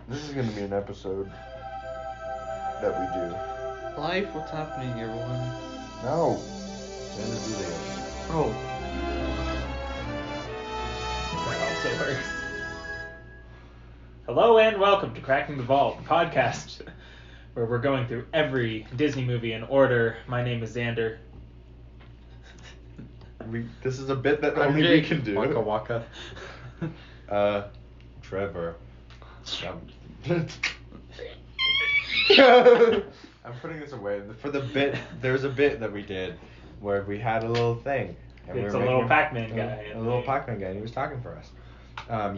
This is gonna be an episode that we do. Life, what's happening, everyone? No. Then to do the opening. Oh. That also works. Hello and welcome to Cracking the Vault podcast, where we're going through every Disney movie in order. My name is Xander. This is a bit that I'm only we Jake. can do. Waka waka. Trevor. I'm putting this away. For the bit, there's a bit that we did where we had a little thing. And It's we were a little making Pac-Man guy. A little Pac-Man guy, and he was talking for us.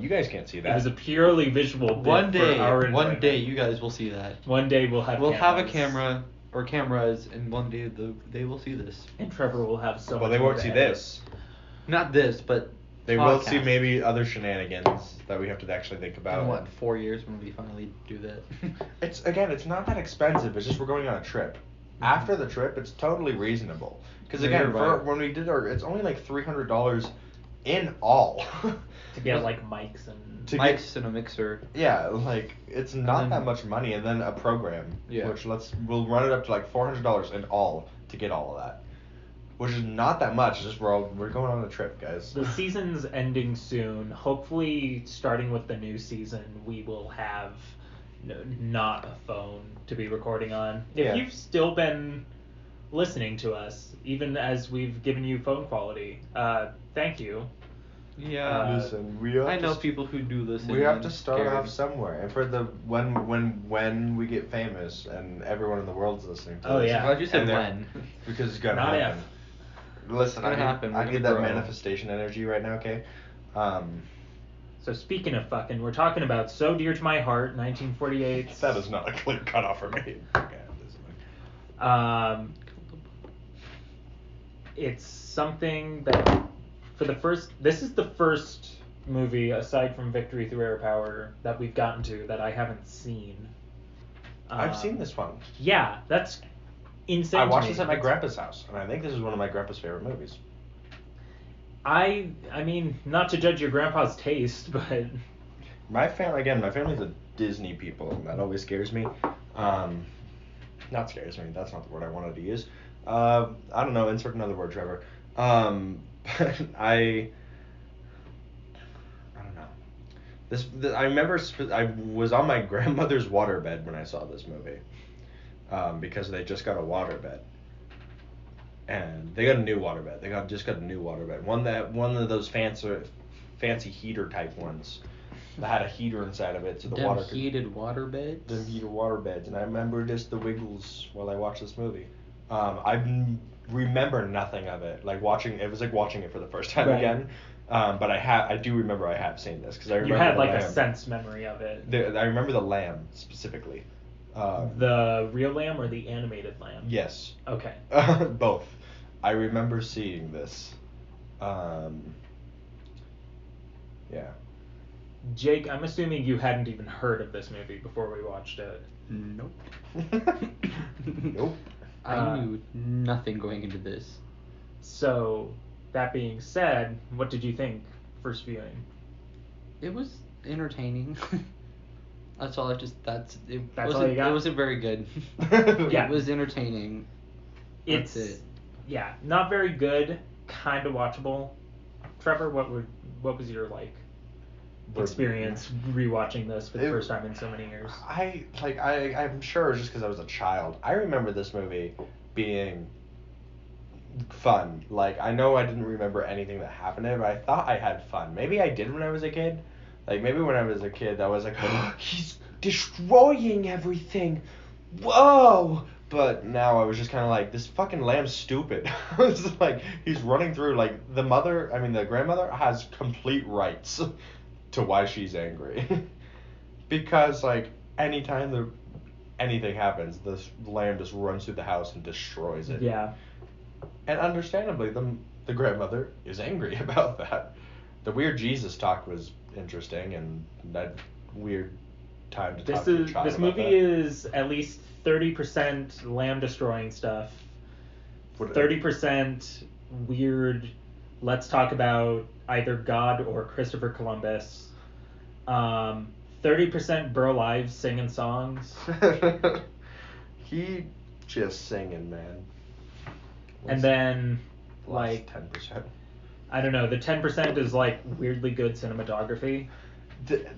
You guys can't see that. It was a purely visual bit One day, for our one enjoyment. day, you guys will see that. One day we'll have We'll have a cameras, camera or cameras, and one day they will see this. and Trevor will have so well, much they more won't to see edit. this. Not this, but They will see podcast. maybe other shenanigans that we have to actually think about. In what, 4 years when we finally do that? It's not that expensive. It's just we're going on a trip. After the trip, it's totally reasonable. Because Yeah, again, you're right. when we did it's only like $300 in all. To get like mics and To Mics and a mixer. Yeah, like it's not then- that much money, and then a program. Yeah. Which we'll run it up to like $400 in all to get all of that, which is not that much. It's just we're going on a trip, guys. The season's ending soon. Hopefully, starting with the new season, we will have not a phone to be recording on. If Yeah. you've still been listening to us, even as we've given you phone quality, thank you. Yeah. Listen, we have I to know st- people who do listen. We have and to start Gary. off somewhere, and for the when we get famous and everyone in the world's listening to Oh, this. yeah. Why'd you say and they're- when? Because it's gonna Not happen. Listen, It's gonna I need, happen. I We're need gonna that grow. manifestation energy right now, okay? So speaking of fucking, we're talking about So Dear to My Heart, 1948. That is not a clear cutoff for me. Okay, It's something that this is the first movie aside from Victory Through Air Power that we've gotten to that I haven't seen. I've seen this one. Yeah, that's insane. I to watched me. this at my It's- grandpa's house, and I think this is one of my grandpa's favorite movies. I mean, not to judge your grandpa's taste, but My family's a Disney people, and that always scares me. Not scares me. That's not the word I wanted to use. I don't know. Insert another word, Trevor. But I don't know. I remember I was on my grandmother's waterbed when I saw this movie, because they just got a waterbed. And they got a new waterbed. They just got a new waterbed. One of those fancy heater type ones that had a heater inside of it, so the Them water could. heated water beds. Them heater water beds, and I remember just the wiggles while I watched this movie. Remember nothing of it. It was like watching it for the first time Right. again. But I do remember I have seen this because I remember you had the like a lamb. sense memory of it. I remember the lamb specifically. The real lamb or the animated lamb? Yes. Okay. Both. I remember seeing this. Yeah. Jake, I'm assuming you hadn't even heard of this movie before we watched it. Nope. Nope. I knew nothing going into this. So, that being said, what did you think first viewing? It was entertaining. That's all. That's it. That's all wasn't- you got? It wasn't very good. Yeah. It was entertaining. It's That's it. Yeah, not very good, kind of watchable. Trevor, what was your experience rewatching this for the first time in so many years? I'm sure it was just because I was a child. I remember this movie being fun. Like, I know I didn't remember anything that happened in it, but I thought I had fun. Maybe I did when I was a kid. Like, maybe when I was a kid, I was like, he's destroying everything. Whoa! But now I was just kind of like, this fucking lamb's stupid. It's like, he's running through, like, the grandmother has complete rights to why she's angry. Because, like, anytime anything happens, this lamb just runs through the house and destroys it. Yeah. And understandably, the grandmother is angry about that. The weird Jesus talk was interesting, and that weird time to talk to your child This about movie that. is at least 30% lamb destroying stuff. 30% weird. Let's talk about either God or Christopher Columbus. 30% Burl Ives singing songs. He just singing, man. And then, like, 10%. I don't know, the 10% is like weirdly good cinematography.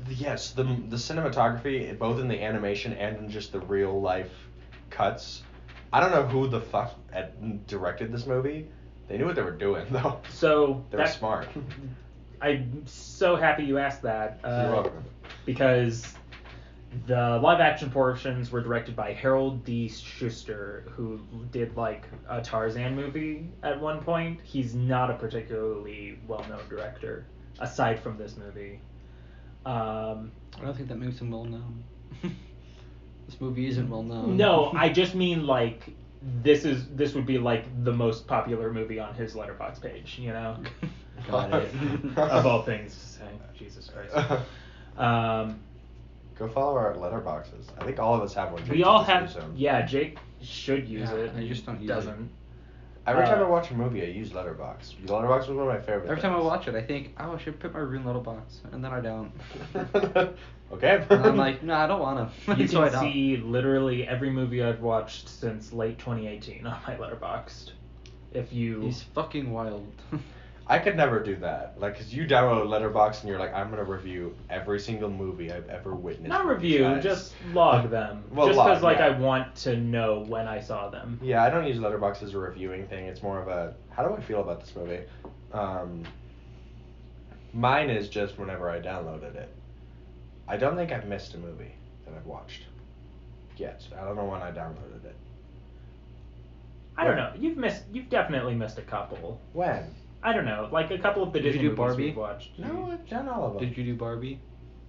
Yes, the cinematography, both in the animation and in just the real life cuts. I don't know who the fuck directed this movie. They knew what they were doing, though. So They were smart. I'm so happy you asked that. You're welcome. Because the live action portions were directed by Harold D. Schuster, who did like a Tarzan movie at one point. He's not a particularly well-known director, aside from this movie. I don't think that makes him well known. This movie isn't well known. No, I just mean like this would be like the most popular movie on his Letterboxd page, you know? Got it. Of all things to say. Jesus Christ. Go follow our letterboxes. I think all of us have one. We all have. Yeah, Jake should use Yeah, it. I just don't use doesn't. it. Every time I watch a movie, I use Letterboxd. Letterboxd was one of my favorite. Every time I watch it, I think, oh, I should put my room Letterboxd, and then I don't. Okay. And I'm like, no, I don't want to. You So I can don't. see literally every movie I've watched since late 2018 on my Letterboxd. If you. He's fucking wild. I could never do that. Like, cause you download Letterboxd and you're like, I'm gonna review every single movie I've ever witnessed. Not with these review, guys. just log them. Well, just log, because, like, yeah. I want to know when I saw them. Yeah, I don't use Letterboxd as a reviewing thing. It's more of a, how do I feel about this movie? Mine is just whenever I downloaded it. I don't think I've missed a movie that I've watched yet. I don't know when I downloaded it. I don't know. You've definitely missed a couple. When? I don't know, like a couple of the Did you Disney do movies Barbie? we've watched. No, I've done all of them. Did you do Barbie?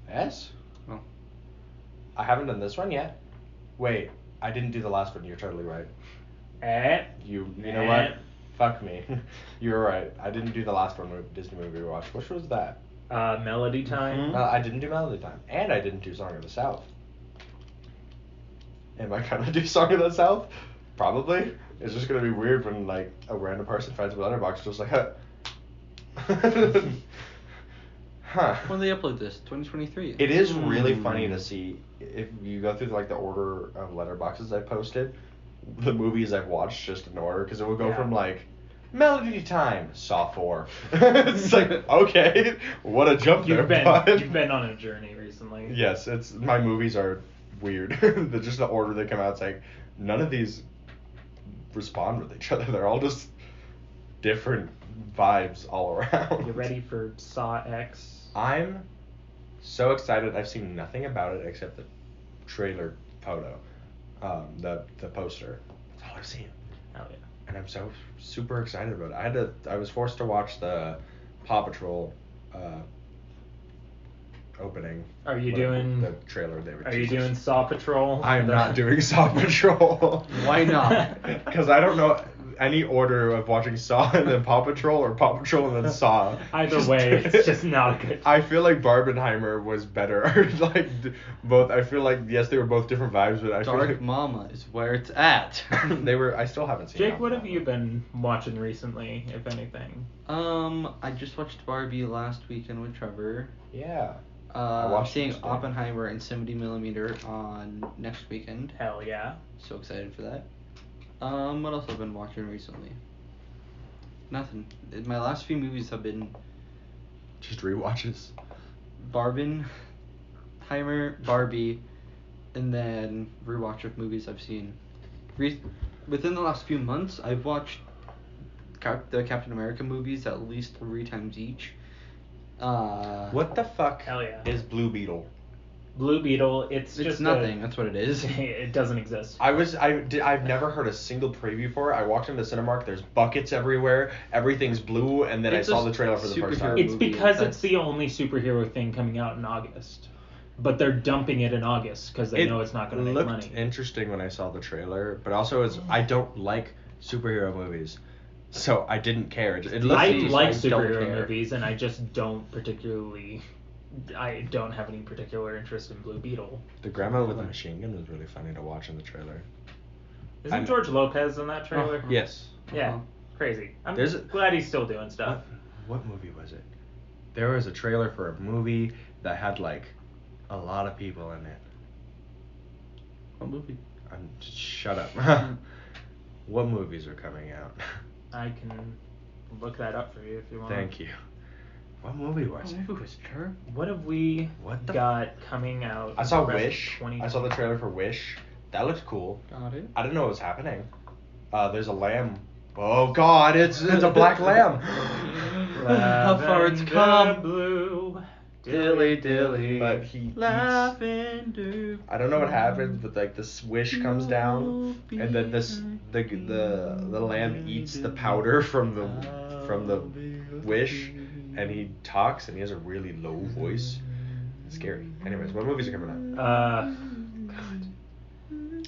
Yes? Oh. I haven't done this one yet. Wait, I didn't do the last one. You're totally right. You know what? Fuck me. You're right. I didn't do the last one Disney movie we watched. Which was that? Melody Time. I didn't do Melody Time. And I didn't do Song of the South. Am I gonna do Song of the South? Probably. It's just gonna be weird when like a random person finds a letterbox just like, huh. Huh. When they upload this? 2023. It is really funny to see if you go through like the order of letterboxes I posted, the movies I've watched just in order, because it will go Yeah. from like Melody Time, Saw 4. It's like, okay, what a jump there, bud. You've been on a journey recently. Yes, it's my movies are weird. They're just the order they come out. It's like none of these respond with each other. They're all just different vibes all around. You ready for Saw X? I'm so excited. I've seen nothing about it except the trailer photo, the poster. That's all I've seen. Hell yeah. And I'm so super excited about it. I was forced to watch the Paw Patrol opening. Are you whatever, doing? the trailer? They were Are you teasers. doing Saw Patrol? I'm not doing Saw Patrol. Why not? Because I don't know any order of watching Saw and then Paw Patrol or Paw Patrol and then Saw. Either way, it's just not good. I feel like Barbenheimer was better. Like both. I feel like yes, they were both different vibes, but I feel Dark like Mama is where it's at. they were. I still haven't seen. Jake, Dark what have Mama. you been watching recently, if anything? I just watched Barbie last weekend with Trevor. Yeah. I'm watched seeing it today. Oppenheimer and 70mm on next weekend. Hell yeah. So excited for that. What else have I been watching recently? Nothing. My last few movies have been Just rewatches. Barbenheimer, Barbie, and then rewatch of movies I've seen. Within the last few months, I've watched the Captain America movies at least 3 times each. What the fuck Hell yeah. is Blue Beetle? Blue Beetle, it's It's just nothing. That's what it is. It doesn't exist. I've never heard a single preview for it. I walked into Cinemark. There's buckets everywhere. Everything's blue, and then It's I saw a the trailer for the first time. superhero It's movie, because that's- it's the only superhero thing coming out in August. But they're dumping it in August because they know it's not going to make looked money. interesting when I saw the trailer, but also I don't like superhero movies, so I didn't care. It looked I interesting. like I don't superhero care. movies, and I just don't particularly. I don't have any particular interest in Blue Beetle. The grandma with the machine gun was really funny to watch in the trailer. Isn't George Lopez in that trailer? Yes. Yeah, Uh-huh. crazy. I'm There's a- glad he's still doing stuff. What movie was it? There was a trailer for a movie that had like a lot of people in it. What movie? Shut up. What movies are coming out? I can look that up for you if you want. Thank you. What movie was it? Movie was her. What have we What the got coming out? I saw the rest of Wish. 2020? I saw the trailer for Wish. That looked cool. Got it. I didn't know what was happening. There's a lamb. Oh God, it's a black lamb. How far it's come. Blue, Dilly dilly. But he eats. Lavender. I don't know what happens, but like this wish comes down, and then the lamb eats the powder from the wish, and he talks, and he has a really low voice. It's scary. Anyways, what movies are coming out?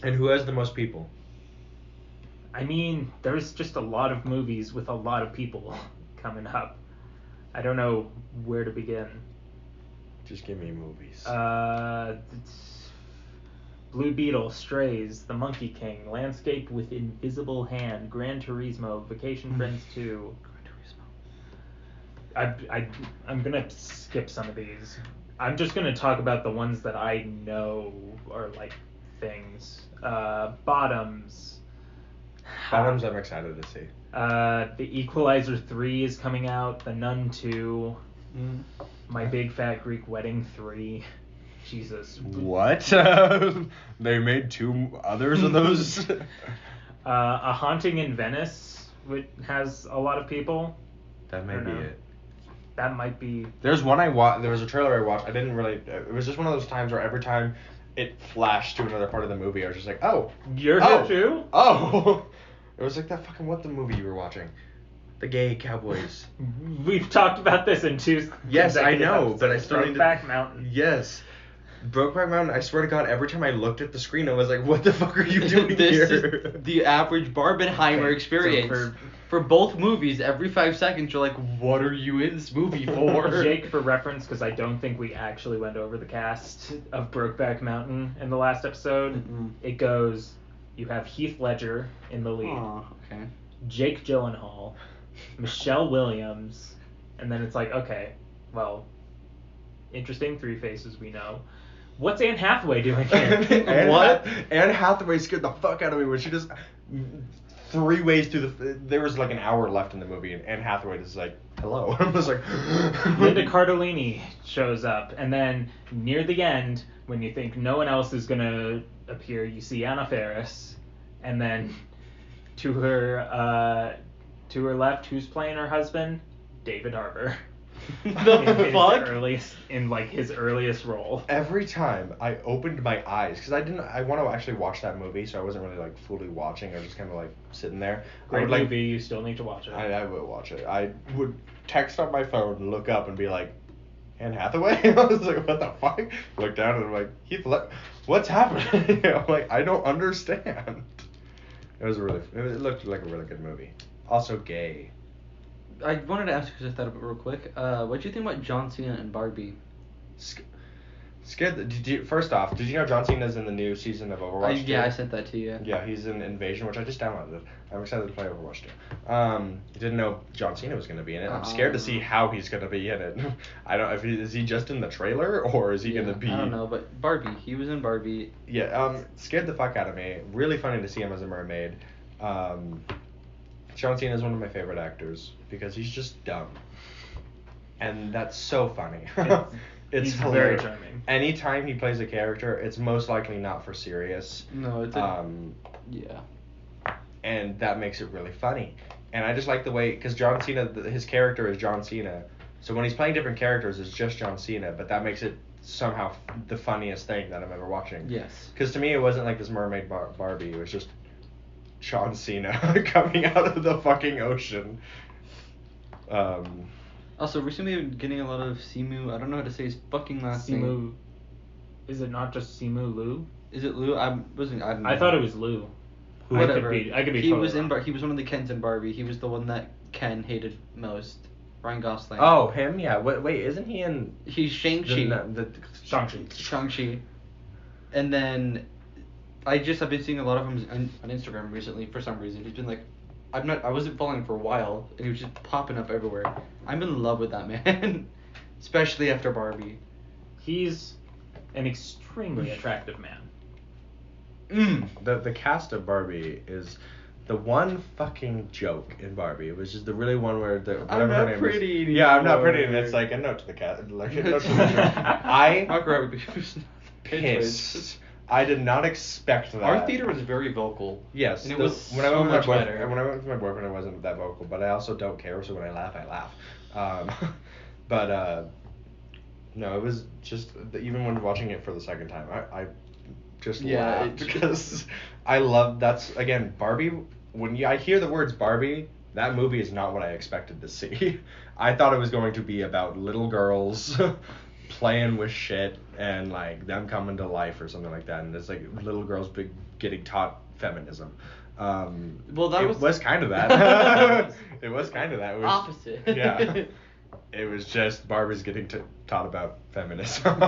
And who has the most people? I mean, there's just a lot of movies with a lot of people coming up. I don't know where to begin. Just give me movies. It's Blue Beetle, Strays, The Monkey King, Landscape with Invisible Hand, Gran Turismo, Vacation Friends 2. I'm gonna skip some of these. I'm just gonna talk about the ones that I know are like things. Bottoms. Bottoms, I'm excited to see. The Equalizer 3 is coming out. The Nun 2. My Big Fat Greek Wedding 3. Jesus. What? They made 2 others of those? A Haunting in Venice, which has a lot of people. That may I don't be know. it. That might be. There's one I watched. There was a trailer I watched. I didn't really. It was just one of those times where every time it flashed to another part of the movie, I was just like, oh. You're oh, here too? Oh. It was like that fucking what the movie you were watching, the gay cowboys. We've talked about this in 2. Yes, I consecutive know, but I episodes. still need to. Brokeback Mountain. Yes. Brokeback Mountain, I swear to God, every time I looked at the screen, I was like, what the fuck are you doing This here? is the average Barbenheimer Okay, experience. so for both movies, every 5 seconds you're like, what are you in this movie for? Jake, for reference, because I don't think we actually went over the cast of Brokeback Mountain in the last episode. It goes, you have Heath Ledger in the lead, Aw, okay. Jake Gyllenhaal, Michelle Williams, and then it's like, okay, well, interesting 3 faces we know. What's Anne Hathaway doing here? What? Anne Hathaway scared the fuck out of me when she just 3 ways through there was like an hour left in the movie, and Anne Hathaway is like, hello. I was like, Linda Cardellini shows up, and then near the end, when you think no one else is gonna appear, you see Anna Faris, and then to her left, who's playing her husband? David Harbour. The fuck? In like his earliest role. Every time I opened my eyes, because I want to actually watch that movie, so I wasn't really like fully watching. I was just kind of like sitting there. Great movie, you still need to watch it. I will watch it. I would text on my phone and look up and be like, Anne Hathaway? I was like, what the fuck? Look down and I'm like, what's happening? I'm like, I don't understand. It looked like a really good movie. Also gay. I wanted to ask because I thought of it real quick. What do you think about John Cena and Barbie? Scared. First off, did you know John Cena's in the new season of Overwatch 2? Yeah, I sent that to you. Yeah, he's in Invasion, which I just downloaded. I'm excited to play Overwatch 2. Didn't know John Cena was going to be in it. I'm scared to see how he's going to be in it. I don't. Is he just in the trailer or is he going to be? I don't know, but Barbie. He was in Barbie. Yeah. Scared the fuck out of me. Really funny to see him as a mermaid. John Cena is one of my favorite actors because he's just dumb, and that's so funny. It's He's hilarious. very charming. Anytime he plays a character, it's most likely not for serious. No, it's yeah. And that makes it really funny. And I just like the way, because John Cena, his character is John Cena, so when he's playing different characters, it's just John Cena, but that makes it somehow the funniest thing that I'm ever watching. Yes. Because to me, it wasn't like this mermaid Barbie. It was just John Cena coming out of the fucking ocean. Also, recently I've been getting a lot of Simu. I don't know how to say his fucking last name. Is it not just Simu Liu? Is it Lou? I don't know. I thought it was Liu. Whatever. I could be He totally was in wrong. He was one of the Kens in Barbie. He was the one that Ken hated most. Ryan Gosling. Oh, him? Yeah. Wait, isn't he in... He's Shang-Chi. Shang-Chi. Shang-Chi. And then I've been seeing a lot of him on Instagram recently for some reason. He's been like, I wasn't following him for a while, and he was just popping up everywhere. I'm in love with that man, especially after Barbie. He's an extremely attractive man. The cast of Barbie is the one fucking joke in Barbie. It was just the really one where whatever her name pretty is. Yeah, I'm not anymore. pretty, and it's like a note to the cat, like a note to the I Mark Robbie was pissed. I did not expect that. Our theater was very vocal. Yes, and it was when I so went with much my better. boyfriend. When I went with my boyfriend, I wasn't that vocal, but I also don't care. So when I laugh, I laugh. But no, it was just even when watching it for the second time, I just laughed because I love that's again Barbie. When I hear the words Barbie, that movie is not what I expected to see. I thought it was going to be about little girls playing with shit and like them coming to life or something like that, and it's like little girls getting taught feminism. Well, that was kind of that. It was kind of that. It was, opposite. Yeah. It was just Barbie's getting taught about feminism.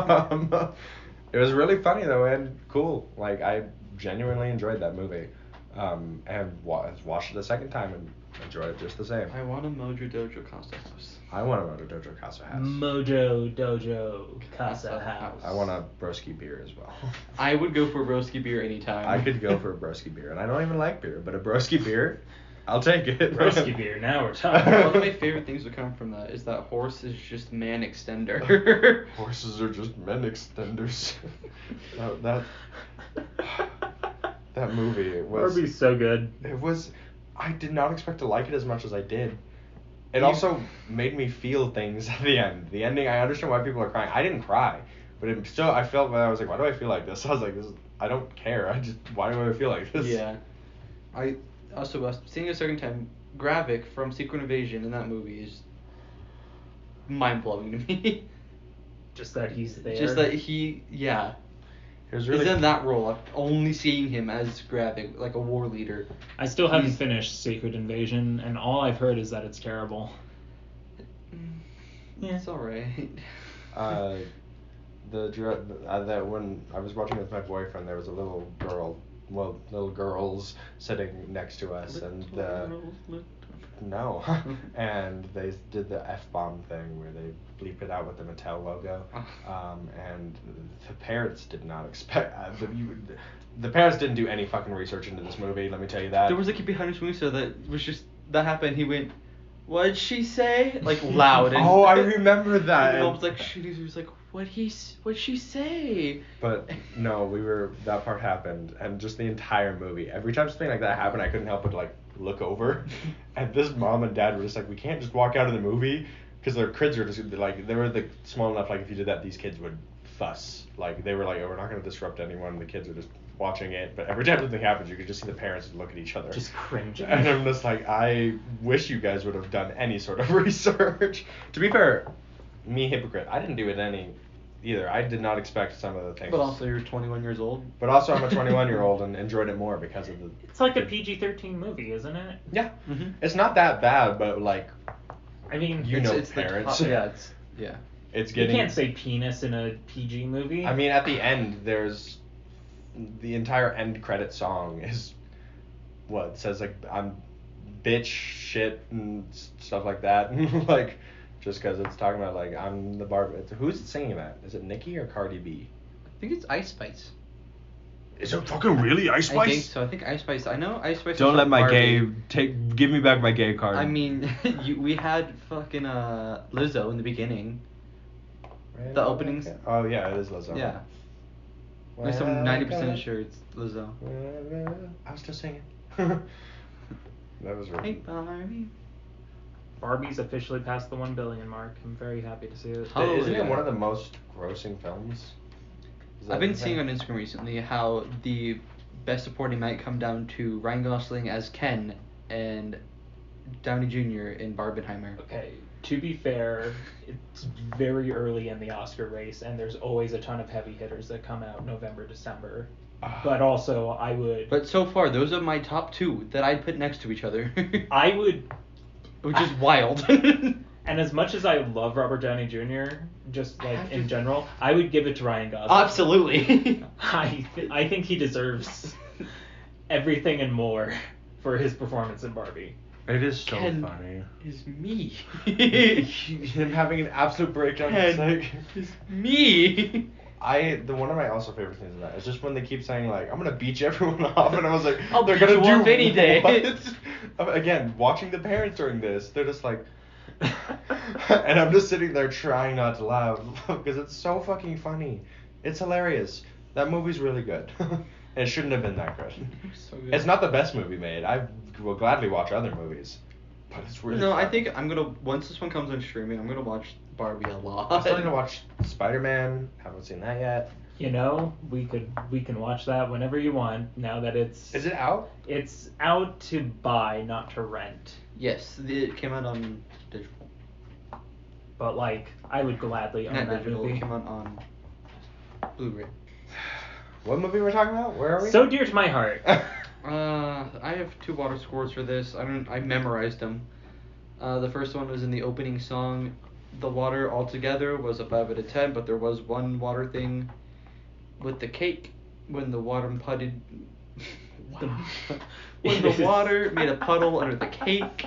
It was really funny though and cool. Like I genuinely enjoyed that movie, and watched it a second time and enjoyed it just the same. I want a Mojo Dojo Casa House. I want a Mojo Dojo Casa House. Mojo Dojo Casa House. I want a broski beer as well. I would go for a broski beer anytime. I could go for a broski beer, and I don't even like beer, but a broski beer, I'll take it. Broski beer. Now we're talking. One of my favorite things that come from that is that horse is just man extender. Horses are just men extenders. That movie, it was. Barbie's so good. It was. I did not expect to like it as much as I did. It also made me feel things at the end. The ending, I understand why people are crying. I didn't cry, but it still, I felt, I was like, why do I feel like this? I was like, I don't care. Why do I feel like this? Yeah. I also, seeing it a second time, Gravik from Secret Invasion in that movie is mind-blowing to me. Just that he's there. Just that yeah. It was really. He's in that role. I'm only seeing him as Gravik, like a war leader. I still haven't finished Secret Invasion, and all I've heard is that it's terrible. It's alright. That when I was watching with my boyfriend, there was a little girls sitting next to us, and no, and they did the F-bomb thing where they bleep it out with the Mattel logo, and the parents did not expect. The parents didn't do any fucking research into this movie. Let me tell you that. There was a kid behind us when we saw that was just that happened. He went, "What'd she say?" Like loud. And oh, I remember that. And I was like, "Shit!" He was like, "What'd she say?" But no, that part happened, and just the entire movie. Every time something like that happened, I couldn't help but like look over, and this mom and dad were just like, we can't just walk out of the movie because their kids are just like they were small enough. Like if you did that, these kids would fuss. Like they were like, oh, we're not gonna disrupt anyone. The kids are just watching it, but every time something happens, you could just see the parents look at each other, just cringing. And I'm just like, I wish you guys would have done any sort of research. To be fair, me hypocrite, I didn't do it any either. I did not expect some of the things. But also, you're 21 years old. But also, I'm a 21-year-old and enjoyed it more because of the. It's like a PG-13 movie, isn't it? Yeah. Mm-hmm. It's not that bad, but like. I mean, it's parents. It's getting. You can't say penis in a PG movie. I mean, at the end, there's the entire end credit song is what it says like I'm bitch shit and stuff like that, like. Just because it's talking about like I'm the Barbie. Who's singing that? Is it Nicki or Cardi B? I think it's Ice Spice. Is it fucking really Ice Spice? I think so. I think Ice Spice. I know Ice Spice. Don't let my Barbie. give me back my gay card. I mean, we had fucking Lizzo in the beginning. The openings. Oh yeah, it is Lizzo. Yeah. At least I'm 90% sure it's Lizzo. I was just singing. That was really. Hey Barbie. Barbie's officially passed the 1 billion mark. I'm very happy to see it. Oh, Isn't yeah. it one of the most grossing films? I've been seeing on Instagram recently how the best supporting might come down to Ryan Gosling as Ken and Downey Jr. in Barbenheimer. Okay, to be fair, it's very early in the Oscar race, and there's always a ton of heavy hitters that come out November, December. But also, I would... But so far, those are my top two that I'd put next to each other. I would... Which is wild. And as much as I love Robert Downey Jr., just like in general, I would give it to Ryan Gosling. Absolutely. I think he deserves everything and more for his performance in Barbie. It is so Ken funny. Is me. Him having an absolute breakdown. Ken is me. One of my also favorite things about it is just when they keep saying like I'm gonna beat everyone off, and I was like, I'll they're beat gonna you do off any day. what? Again, watching the parents during this, they're just like, and I'm just sitting there trying not to laugh because it's so fucking funny. It's hilarious. That movie's really good. It shouldn't have been that good. So good. It's not the best movie made. I will gladly watch other movies, but it's really. No, I fun. think I'm gonna once this one comes on streaming, I'm gonna watch Barbie a lot. I'm starting to watch Spider-Man. Haven't seen that yet. You know, we can watch that whenever you want. Now that it's Is it out? it's out to buy, not to rent. Yes, it came out on digital. But like, I would gladly own Not that digital. movie. It came out on Blu-ray. What movie we're talking about? Where are we? So dear to my heart. I have 2 water scores for this. I memorized them. The first one was in the opening song. The water altogether was a 5 out of 10, but there was one water thing with the cake when the water putted. When the water made a puddle under the cake.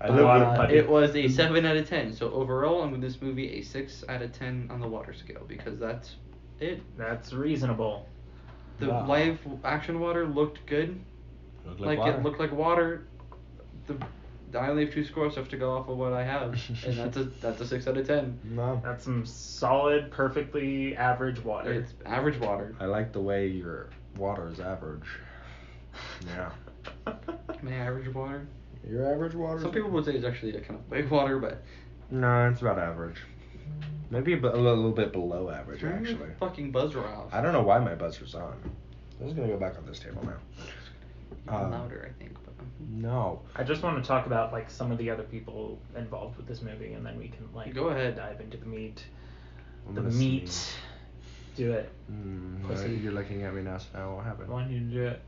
I The water love putty. It was a 7 out of 10. So overall, I'm giving this movie a 6 out of 10 on the water scale because that's it. That's reasonable. The Wow. live action water looked good. Looked Like water. it looked like water. I only have 2 scores, so I have to go off of what I have, and that's a 6 out of 10. No. That's some solid, perfectly average water. It's average water. I like the way your water is average. Yeah. My average water. Your average water. Some people would say it's actually a kind of big water, but No, it's about average. Maybe a little bit below average turn your actually. fucking buzzer off. I don't know why my buzzer's on. I'm just gonna go back on this table now. Even louder, I think. But, No. I just want to talk about like some of the other people involved with this movie, and then we can like Go ahead. dive into the meat. I'm The gonna meat. sneeze. Do it. Pussy. You're looking at me now, so now what I happened? want you to do it.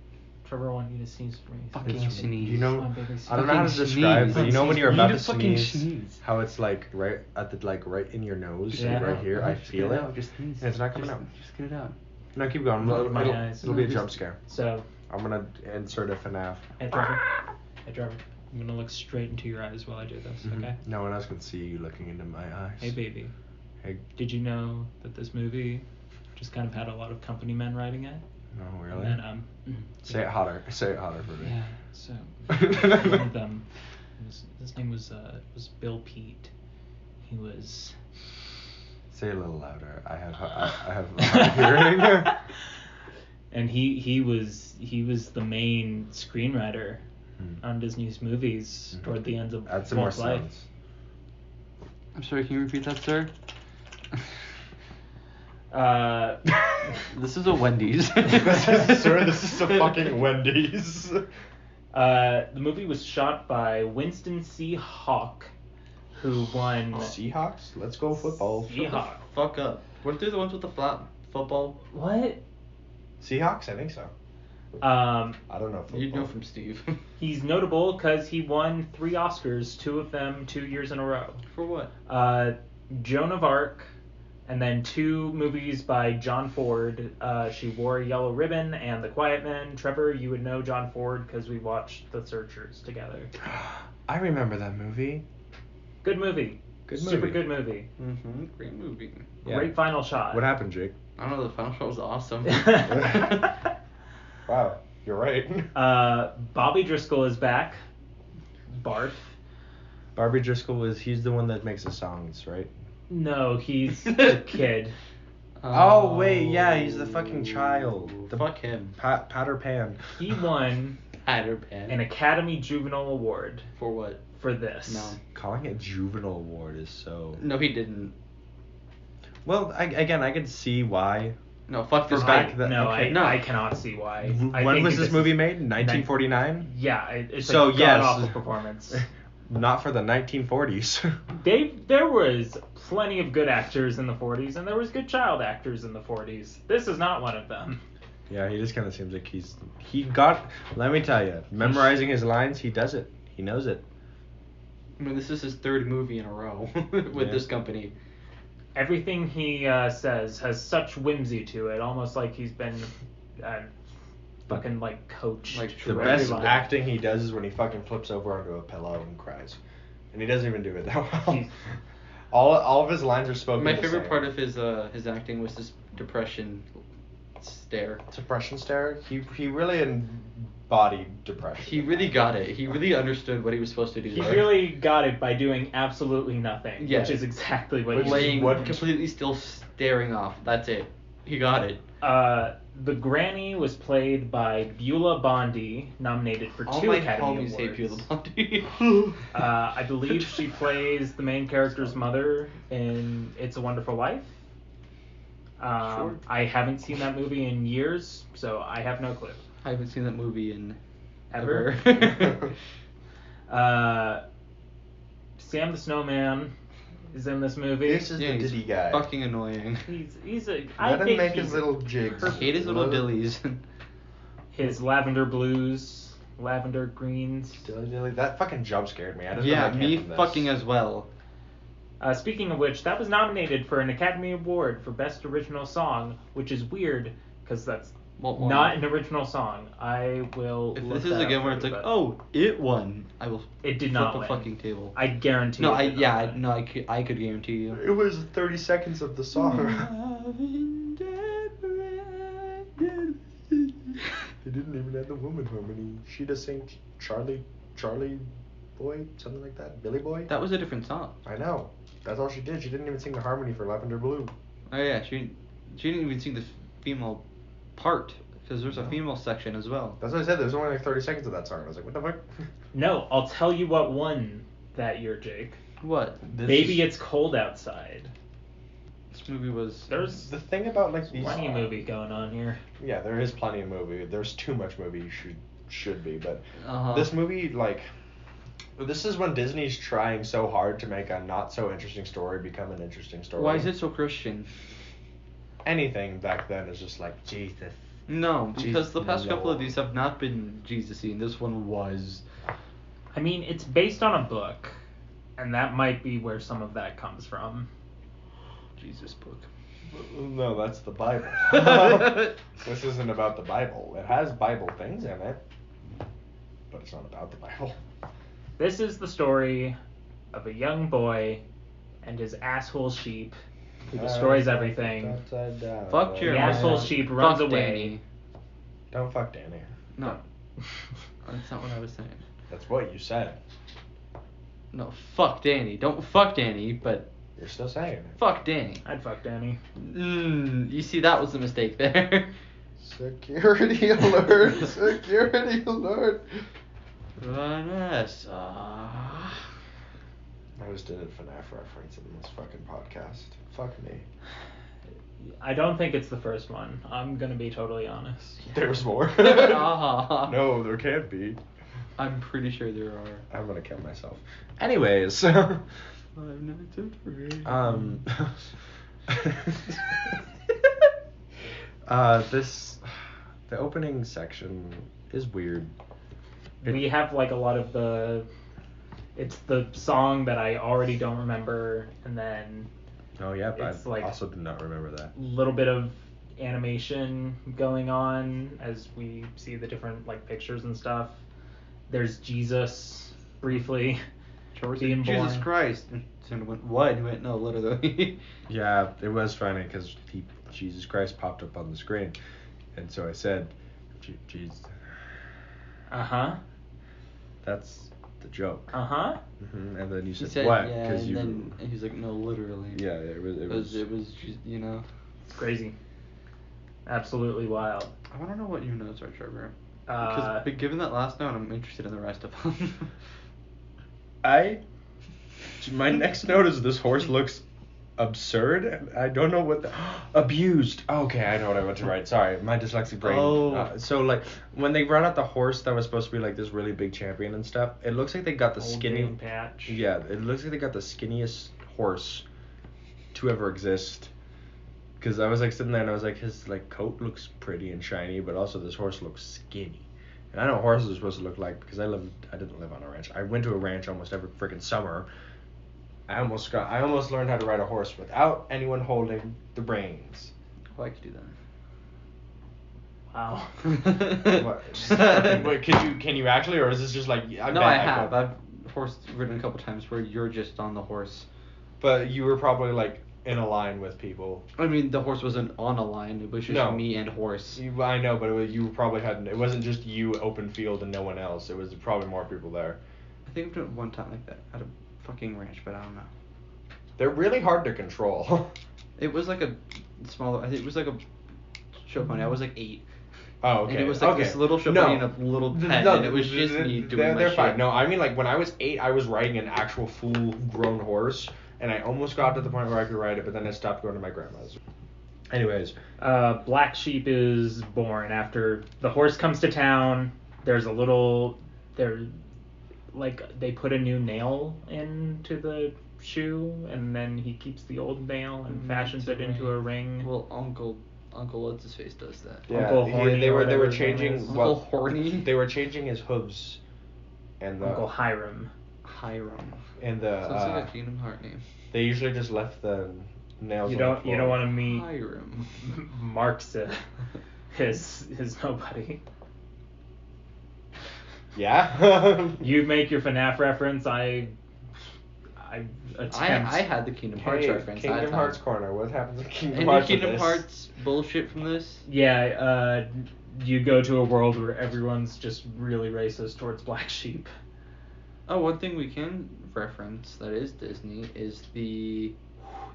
Trevor, I want you to sneeze for me. Fucking It's- sneeze. You know, Come on, baby, I don't know how to fucking describe, sneeze. but you know when you're You about need to to fucking sneeze, sneeze. how it's like right at the right in your nose, Yeah. like right here. I Just feel get it. out, just sneeze. And it's not coming Just- out. Just get it out. No, keep going. Look It'll, at my it'll- eyes. it'll be a Just- jump scare. So, I'm gonna insert a FNAF. hey Trevor. Hey Trevor. I'm gonna look straight into your eyes while I do this, Mhm. okay? No one else can see you looking into my eyes. Hey baby. Hey. Did you know that this movie just kind of had a lot of company men writing it? No, really. And then Say it hotter. Say it hotter for me. Yeah. So one of them, his name was Bill Pete. He was. Say it a little louder. I have hard hearing. And he was the main screenwriter Hmm. on Disney's movies Mhm. toward the end of Add some more Walt's life. sounds. I'm sorry. Can you repeat that, sir? This is a Wendy's. Sir, this is a fucking Wendy's. The movie was shot by Winston C. Hawk, who won. Seahawks? Let's go football. Seahawk. Fuck up. Weren't they the ones with the flat football? What? Seahawks? I think so. Um, I don't know football. You'd know from Steve. he's notable because he won 3 Oscars, 2 of them 2 years in a row. For what? Joan of Arc, and then 2 movies by John Ford. She Wore a Yellow Ribbon and The Quiet Man. Trevor, you would know John Ford because we watched The Searchers together. I remember that movie. Good movie. Good Super movie. good movie. Mm-hmm. Great movie. Yeah. Great final shot. What happened, Jake? I don't know. The final show was awesome. Wow, you're right. Bobby Driscoll is back. Barf. Barbie Driscoll he's the one that makes the songs, right? No, he's the kid. Oh, wait, yeah, he's the fucking child. The Fuck him. Patter Pan. He won Patter Pan. an Academy Juvenile Award For what? for this. No. Calling it juvenile award is so. No, he didn't. Well, I could see why. No, fuck this For guy. back then- No, okay. I, No. I cannot see why. I When think was this is- movie made? 1949? Yeah, it's So, a yes. god-awful performance. Not for the 1940s. There was plenty of good actors in the 40s, and there was good child actors in the 40s. This is not one of them. Yeah, he just kind of seems like let me tell you, memorizing his lines, he does it. He knows it. I mean, this is his 3rd movie in a row with Yeah. this company. Everything he says has such whimsy to it, almost like he's been fucking like coached. Like The Right. best Everybody. acting he does is when he fucking flips over onto a pillow and cries. And he doesn't even do it that well. He's- All of his lines are spoken. My the favorite same. part of his acting was this depression stare. Depression stare. He really embodied depression. He really got it. He really understood what he was supposed to do. He there. really got it by doing absolutely nothing, Yeah. which is exactly what Which he is laying what- completely still, staring off. That's it. He got it. The granny was played by Beulah Bondi, nominated for All 2 my Academy homies hate Awards. Beulah Bondi. I believe she plays the main character's mother in It's a Wonderful Life. Sure. I haven't seen that movie in years, so I have no clue. I haven't seen that movie in Ever? ever. Sam the Snowman is in this movie. This is the he's Diddy guy. fucking annoying. He's a. I Let him think make he's his little jigs. I hate his little dillies. his lavender blues, lavender greens. Dilly. That fucking jump scared me. I didn't Yeah, know me from this. fucking as well. Speaking of which, that was nominated for an Academy Award for Best Original Song, which is weird because that's What one? not an original song. I will. If look this is that up again for where you, it's like, but oh, it won, I will. It did flip not a win. fucking table. I guarantee. No, it did not win. I could guarantee you. It was 30 seconds of the song. They didn't even have the woman harmony. She just sang Charlie Boy, something like that. Billy Boy. That was a different song. I know. That's all she did. She didn't even sing the harmony for Lavender Blue. Oh yeah, she didn't even sing the female part because there's a No. female section as well. That's what I said. There's only like 30 seconds of that song. I was like, what the fuck? No, I'll tell you what won that year, Jake. What? Baby, It's Cold Outside. This movie was. There's The thing about like these. plenty of movie going on here. Yeah, there is plenty of movie. There's too much movie. Should be, but Uh-huh. this movie like. This is when Disney's trying so hard to make a not so interesting story become an interesting story. Why is it so Christian? Anything back then is just like Jesus. No, because Jeez, the past couple of no. these have not been Jesus-y, and this one was. I mean, it's based on a book, and that might be where some of that comes from. Jesus book. No, that's the Bible. This isn't about the Bible. It has Bible things in it, but it's not about the Bible. This is the story of a young boy and his asshole sheep who destroys everything. Upside down. Fuck The Jeremy. asshole sheep runs Fuck away. Danny. Don't fuck Danny. No, that's not what I was saying. That's what you said. No, fuck Danny. Don't fuck Danny, but You're still saying it. fuck Danny. I'd fuck Danny. You see, that was the mistake there. Security alert! Security alert! Vanessa. I just did a FNAF reference in this fucking podcast. Fuck me. I don't think it's the first one. I'm gonna be totally honest. There's more. Ah. No, there can't be. I'm pretty sure there are. I'm gonna kill myself. Anyways. 5 Nights at Freddy's. The opening section is weird. We have like a lot of the. It's the song that I already don't remember, and then Oh yeah, It's I like- also did not remember that. a little bit of animation going on as we see the different like pictures and stuff. There's Jesus briefly being born. Jesus Christ. And Santa went, what? He went, no, literally. Yeah, it was funny because Jesus Christ popped up on the screen, and so I said, "Jesus." Uh huh. That's the joke. Uh huh. And then you He said, said, what? yeah, Because and you. then he's like, no, literally. Yeah, it was. It was just, you know. It's crazy. Absolutely wild. I want to know what your notes are, Trevor. Uh, Because given that last note, I'm interested in the rest of them. My next note is this horse looks absurd. And I don't know what the abused. Okay, I know what I want to write. Sorry, my dyslexic brain. Oh. So like when they brought out the horse that was supposed to be like this really big champion and stuff, it looks like they got the Old skinny. Dame Patch. Yeah, it looks like they got the skinniest horse to ever exist. Because I was like sitting there and I was like, his like coat looks pretty and shiny, but also this horse looks skinny. And I know what horses are supposed to look like because I didn't live on a ranch. I went to a ranch almost every freaking summer. I almost learned how to ride a horse without anyone holding the reins. Oh, I could do that. Wow. What? Just fucking- wait, can you actually, or is this just like No, I have. I've horse ridden a couple times where you're just on the horse. But you were probably like in a line with people. I mean, the horse wasn't on a line. It was just No. me and horse. I know, but you probably had. It wasn't just you, open field, and no one else. It was probably more people there. I think I've done it one time like that at a fucking ranch, but I don't know. They're really hard to control. It was like a smaller. I think it was like a show pony. I was like 8. Oh, okay. And it was like okay. this little show No. pony and a little pen, No, and it was just me doing my they're shit. fine. No, I mean like when I was 8, I was riding an actual full-grown horse, and I almost got to the point where I could ride it, but then I stopped going to my grandma's. Anyways, Black Sheep is born after the horse comes to town. There's a little they put a new nail into the shoe, and then he keeps the old nail and fashions it into a ring. Well, Uncle what's his face does that. yeah, Uncle Horny they or were whatever his name changing is. Uncle Horny? They were changing his hooves, and Uncle Hiram. Hiram. and the Sounds like a Kingdom Heart name. they usually just left the nails. You on the don't floor. want to meet Hiram. Mark's his nobody. Yeah. You make your FNAF reference. I attempt. I had the Kingdom Hearts Hey, reference. Kingdom that time. Hearts corner. What happens in Kingdom Any Hearts? with Kingdom this? Hearts bullshit from this? Yeah, you go to a world where everyone's just really racist towards Black Sheep. Oh, one thing we can reference that is Disney is the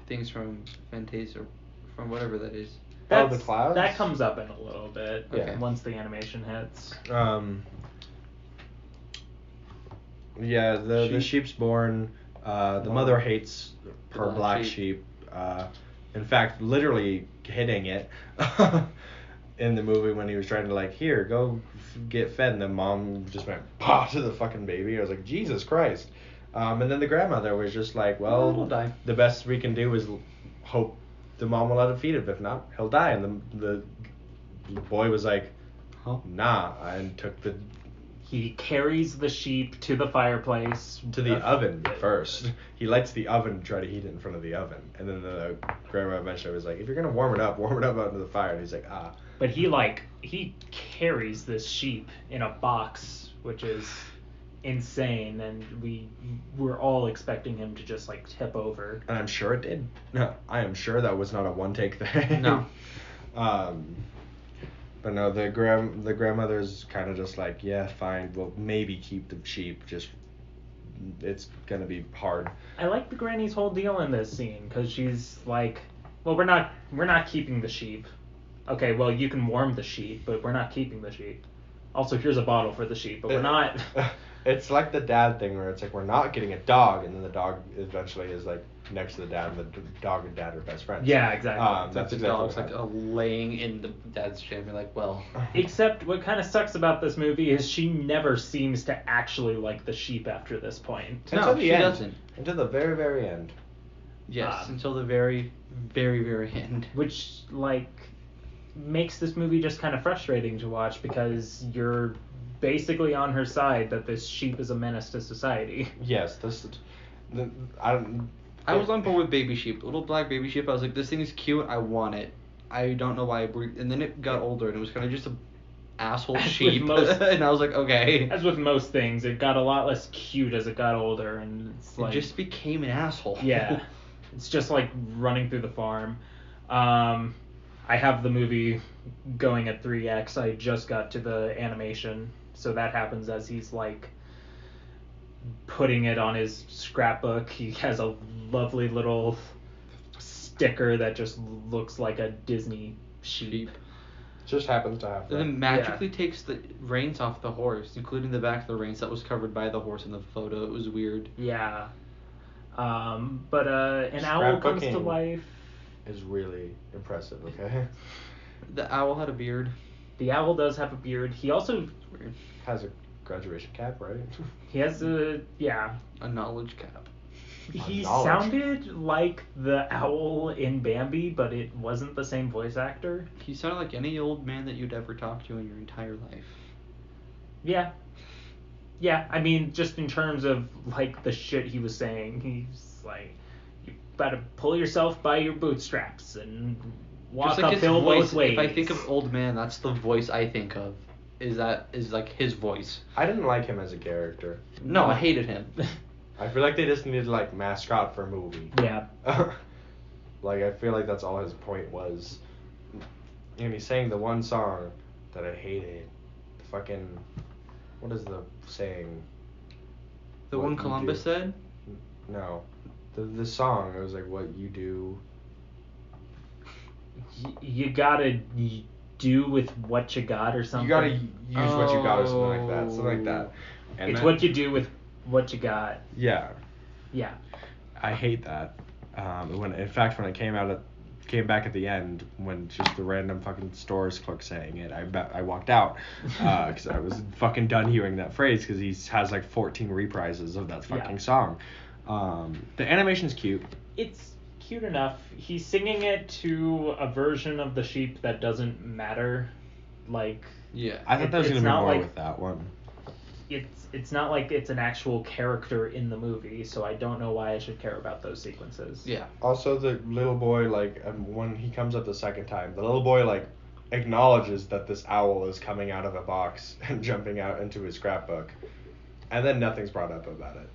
things from Fantasia, from whatever that is. The clouds? That comes up in a little bit. Yeah. Once the animation hits. Yeah, the sheep's born. The mother hates her Black black sheep. sheep. In fact, literally hitting it in the movie when he was trying to like, here, go get fed, and the mom just went pah to the fucking baby. I was like, Jesus Christ. And then the grandmother was just like, well, He'll die. the best we can do is hope the mom will let him feed it. If not, he'll die. And the boy was like, Huh? nah, and took the He carries the sheep to the fireplace. to the oven first. He lights the oven to try to heat it in front of the oven. And then the grandma eventually was like, if you're going to warm it up out into the fire. And he's like, ah. But he carries this sheep in a box, which is insane, and we were all expecting him to just like tip over. And I'm sure it did. No, I am sure that was not a one-take thing. No. But no, the grandmother's kind of just like, yeah, fine, we'll maybe keep the sheep, just it's gonna be hard. I like the granny's whole deal in this scene because she's like, well, we're not keeping the sheep. Okay, well, you can warm the sheep, but we're not keeping the sheep. Also, here's a bottle for the sheep, but we're not. It's like the dad thing where it's like, we're not getting a dog, and then the dog eventually is like next to the dad, and the dog and dad are best friends. Yeah, exactly. That's the exactly dog's what like happened. laying in the dad's chair. You're like, well, Except what kind of sucks about this movie is she never seems to actually like the sheep after this point. Until No, the she end. doesn't. Until the very, very end. yes, until the very, very, very end. Which, like, makes this movie just kind of frustrating to watch because you're basically on her side that this sheep is a menace to society. Yes, I don't. I was on board with Baby Sheep, little black baby sheep. I was like, this thing is cute. I want it. I don't know why. And then it got older and it was kind of just a asshole As with sheep. most- And I was like, okay. As with most things, it got a lot less cute as it got older, and it's It like just became an asshole. yeah, it's just like running through the farm. I have the movie going at 3x. I just got to the animation, so that happens as he's like putting it on his scrapbook. He has a lovely little sticker that just looks like a Disney sheep. Just happens to have And that. then magically takes the reins off the horse, including the back of the reins that was covered by the horse in the photo. It was weird. Yeah. But an owl comes to Scrapbooking. life. Is really impressive, okay? The owl had a beard. The owl does have a beard. He also Weird. Has a graduation cap, right? he has a A knowledge cap. He Knowledge. sounded like the owl in Bambi, but it wasn't the same voice actor. He sounded like any old man that you'd ever talk to in your entire life. Yeah. Yeah, I mean, just in terms of, like, the shit he was saying, he's like, you better pull yourself by your bootstraps and walk Just like his uphill voice. both ways. If I think of old man, that's the voice I think of. Is like his voice. I didn't like him as a character. No, I hated him. I feel like they just needed like mascot for a movie. Yeah. Like I feel like that's all his point was. And he sang the one song that I hated. The fucking, what is the saying? The What one you Columbus do. said? No, the song. It was like what you do. You gotta do with what you got or something. You gotta use what you got or something like that. Something like that. And It's that- what you do with what you got. Yeah. Yeah. I hate that. When in fact when it came back at the end when just the random fucking stores clerk saying it, I walked out because I was fucking done hearing that phrase because he has like 14 reprises of that fucking Yeah. song. The animation's cute. It's cute enough. He's singing it to a version of the sheep that doesn't matter. Like, Yeah. I thought there was It's gonna be not more like- with that one. it's not like it's an actual character in the movie, so I don't know why I should care about those sequences. Yeah. Also, the little boy, like, when he comes up the second time, the little boy, like, acknowledges that this owl is coming out of a box and jumping out into his scrapbook. And then nothing's brought up about it.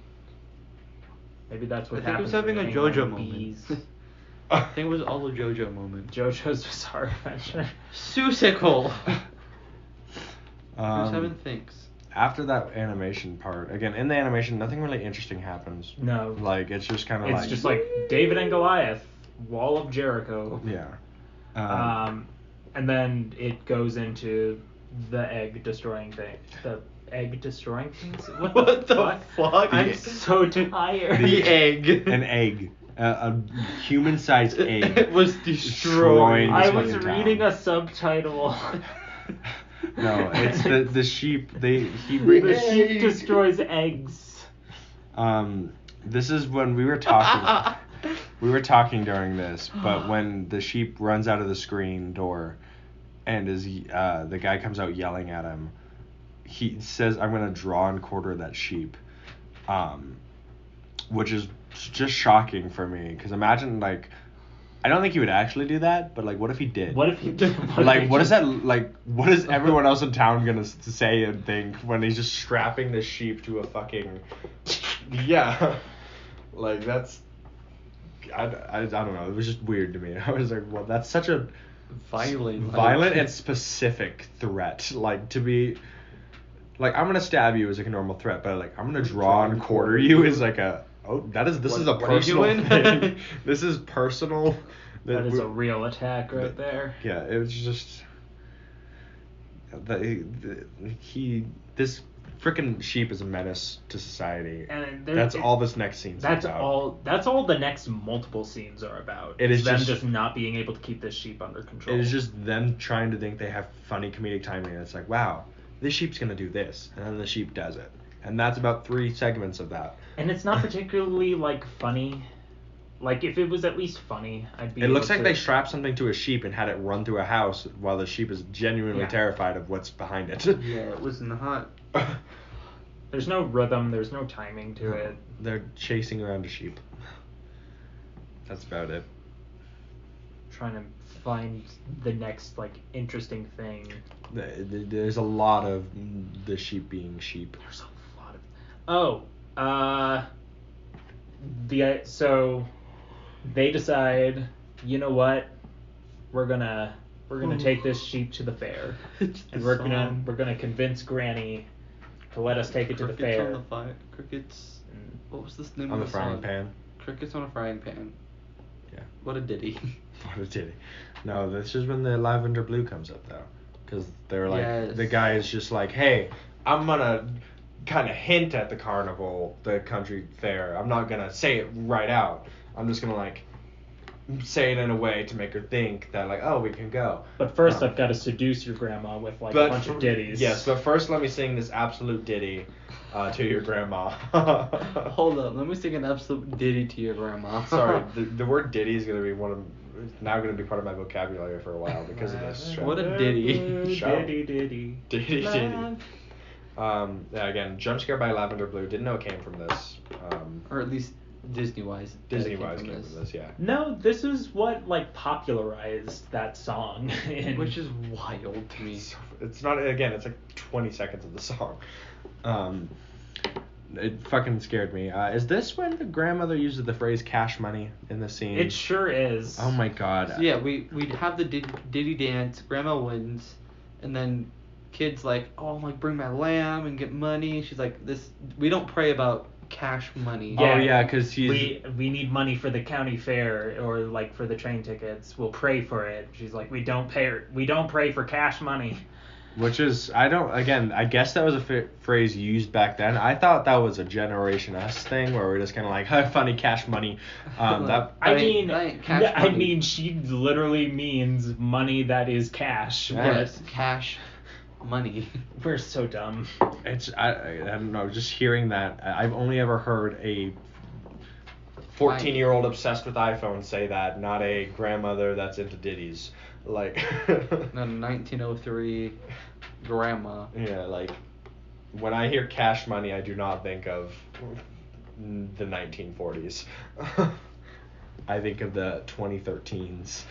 Maybe that's what I think it happens. was having when a you hang JoJo out with moment. bees. I think it was all a JoJo moment. JoJo's Bizarre Adventure. Susicle! Who's having Um, thinks? after that animation part, again, in the animation, nothing really interesting happens. No. Like, it's just kind of It's like... just like David and Goliath, Wall of Jericho. Yeah. And then it goes into the egg destroying thing. The egg destroying things? What the fuck? I'm so tired. The egg. An egg. A human-sized egg. It was destroyed. Destroying I this was fucking reading town. a subtitle. No, it's the sheep. He The brings. sheep destroys eggs. This is when we were talking. We were talking during this, but when the sheep runs out of the screen door, and the guy comes out yelling at him, he says, "I'm gonna draw and quarter that sheep," which is just shocking for me. Because imagine like, I don't think he would actually do that, but like, what if he did? What if he did? What is that like? What is everyone else in town gonna say and think when he's just strapping the sheep to a fucking? Yeah, like that's. I don't know. It was just weird to me. I was like, well, that's such a violent and specific threat. Like to be. Like I'm gonna stab you is like a normal threat, but like I'm gonna draw and quarter you is like a. Oh, this is a what are you personal doing? thing. This is personal. That is a real attack right there. Yeah, it was just this freaking sheep is a menace to society. And that's all this next scene's That's about. That's all the next multiple scenes are about. It is them just not being able to keep this sheep under control. It is just them trying to think they have funny comedic timing. And it's like, wow, this sheep's gonna do this, and then the sheep does it, and that's about 3 segments of that. And it's not particularly like funny. Like if it was at least funny, I'd be. It looks able like to- they strapped something to a sheep and had it run through a house while the sheep is genuinely Yeah. terrified of what's behind it. Yeah, it was not. There's no rhythm. There's no timing to it. They're chasing around a sheep. That's about it. Trying to find the next like interesting thing. There's a lot of the sheep being sheep. There's a lot of. So they decide, you know what, we're gonna take this sheep to the fair, and we're gonna convince Granny to let us take it to the Crickets fair. on the fire. Crickets. What was this name On of the the frying song? pan. Crickets on a frying pan. Yeah. What a ditty. What a ditty. No, this is when the Lavender Blue comes up though, because they're like Yes. the guy is just like, hey, I'm gonna kind of hint at the carnival, the country fair. I'm not gonna say it right out. I'm just gonna like say it in a way to make her think that like, oh, we can go. But first, I've got to seduce your grandma with like a bunch of ditties. Yes, but first let me sing this absolute ditty to your grandma. Hold up, let me sing an absolute ditty to your grandma. Sorry, the word ditty is gonna be it's now gonna be part of my vocabulary for a while because of this show. What a ditty. Show. Ditty. Ditty. Yeah, again, jump scare by Lavender Blue. Didn't know it came from this. Or at least Disney-wise. Disney-wise came from this, yeah. No, this is what like popularized that song. Which is wild to me. It's not, again, it's like 20 seconds of the song. It fucking scared me. Is this when the grandmother uses the phrase cash money in the scene? It sure is. Oh my god. So yeah, we'd have the Diddy dance. Grandma wins, and then kids like, oh, I'm like bring my lamb and get money. She's like, this. We don't pray about cash money. Oh yeah, because he's. We need money for the county fair or like for the train tickets. We'll pray for it. She's like, we don't pray for cash money. Which is, I guess that was a phrase used back then. I thought that was a Generation Us thing where we're just kind of like, funny cash money. I money. mean, she literally means money that is cash. Yes, cash money. We're so dumb. I don't know, just hearing that, I've only ever heard a 14-year-old obsessed with iPhones say that, not a grandmother that's into ditties. Like, No, 1903 grandma. Yeah, like, when I hear cash money, I do not think of the 1940s. I think of the 2013s.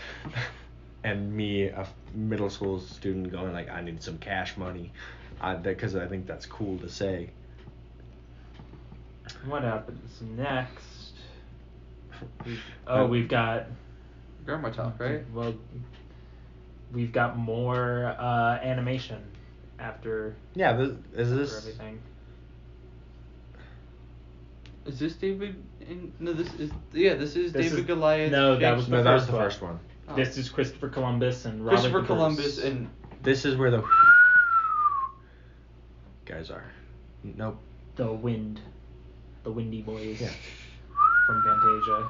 And me, a middle school student, going like, I need some cash money. Because I think that's cool to say. What happens next? We've got... Grandma talk, right? Well, we've got more animation after. Yeah, after everything. Is this David? No, this is David Goliath. No, that was the first one. Oh. This is Christopher Columbus and Robert Christopher the Columbus Bruce. and This is where the guys are. Nope. the Windy Boys. Yeah. From Fantasia.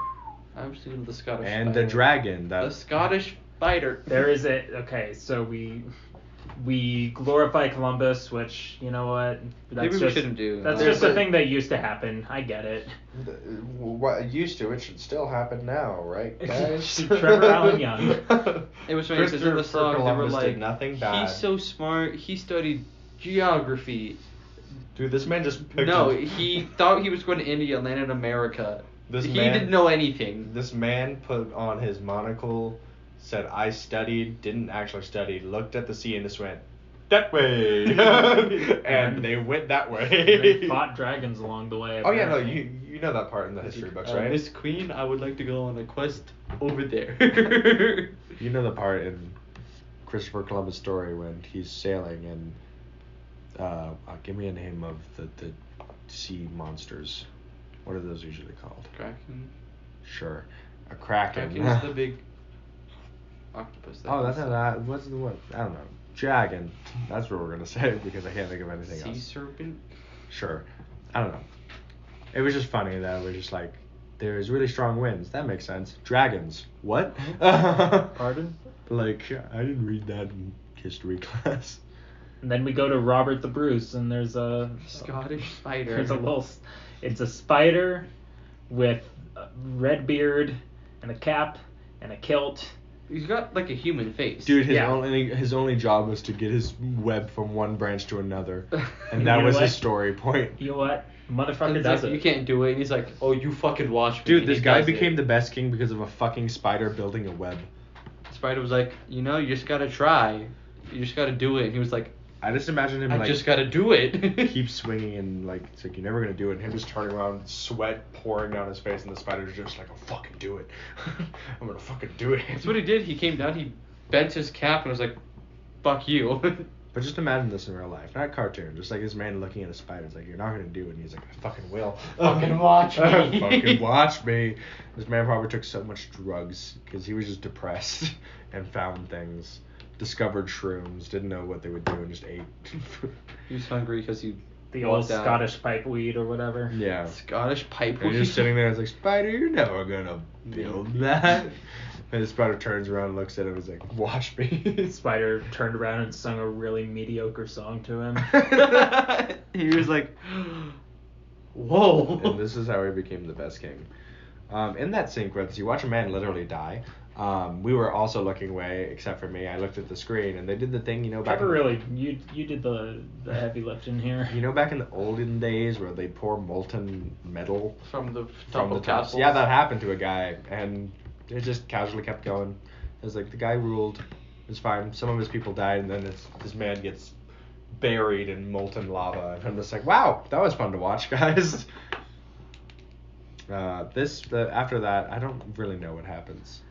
I've seen the Scottish And Spider. the dragon. The Scottish Spider. There is so we glorify Columbus, which, you know what? Maybe we shouldn't do. That's No. just a thing that used to happen. I get it. What used to, it should still happen now, right, guys? Trevor Allen Young. It was funny because in the Christopher song they were Columbus like, did nothing bad. he's so smart. He studied geography. Dude, this man just picked No, up- he thought he was going to India and landed in America. This He man- didn't know anything. This man put on his monocle, said, I studied, didn't actually study, looked at the sea and just went, that way. And they went that way. They fought dragons along the way. Oh yeah, no, apparently. you know that part in the history books, right? Miss Queen, I would like to go on a quest over there. You know the part in Christopher Columbus' story when he's sailing and give me a name of the sea monsters. What are those usually called? Kraken. Sure, a kraken. Kraken's the big octopus. Oh, that's not that. What's the one? I don't know. Dragon. That's what we're gonna say because I can't think of anything Sea else. serpent. Sure. I don't know. It was just funny that we're just like, there's really strong winds. That makes sense. Dragons. What? Pardon? Like, I didn't read that in history class. And then we go to Robert the Bruce, and there's a Scottish spider. There's a little. It's a spider with a red beard and a cap and a kilt. He's got like a human face. Dude, his Yeah. only job was to get his web from one branch to another, and You that know was what? his story point. You know what? And Motherfucker it's does like, it. you can't do it. And he's like, oh, you fucking watch me. Dude, And this he guy does became it. the best king because of a fucking spider building a web. The spider was like, you know, you just gotta try. You just gotta do it. And he was like, I just imagine him I like just gotta do it. keep swinging and like it's like you're never gonna do it. And him just turning around, sweat pouring down his face, and the spider's just like, I'll fucking do it. I'm gonna fucking do it. That's what he did. He came down, he bent his cap, and was like, fuck you. But just imagine this in real life, not cartoon. Just like this man looking at a spider, it's like you're not gonna do it, and he's like, I fucking will. Fucking watch me. Fucking watch me. This man probably took so much drugs because he was just depressed and found things, discovered shrooms, didn't know what they would do, and just ate. He was hungry because he The old walked out. Scottish pipeweed or whatever. Yeah. Scottish pipe. And you're just sitting there, it's like, Spider, you're never gonna build that. And the spider turns around and looks at him and is like, watch me. Spider turned around and sung a really mediocre song to him. He was like, whoa. And this is how he became the best king. In that sequence, you watch a man literally die. We were also looking away, except for me. I looked at the screen, and they did the thing, back Trevor, in, really, you did the heavy lifting here. back in the olden days where they pour molten metal From the from top the of tops. castles. Yeah, that happened to a guy, and it just casually kept going. It was like the guy ruled. It was fine. Some of his people died, and then this man gets buried in molten lava, and I'm just like, wow, that was fun to watch, guys. After that, I don't really know what happens.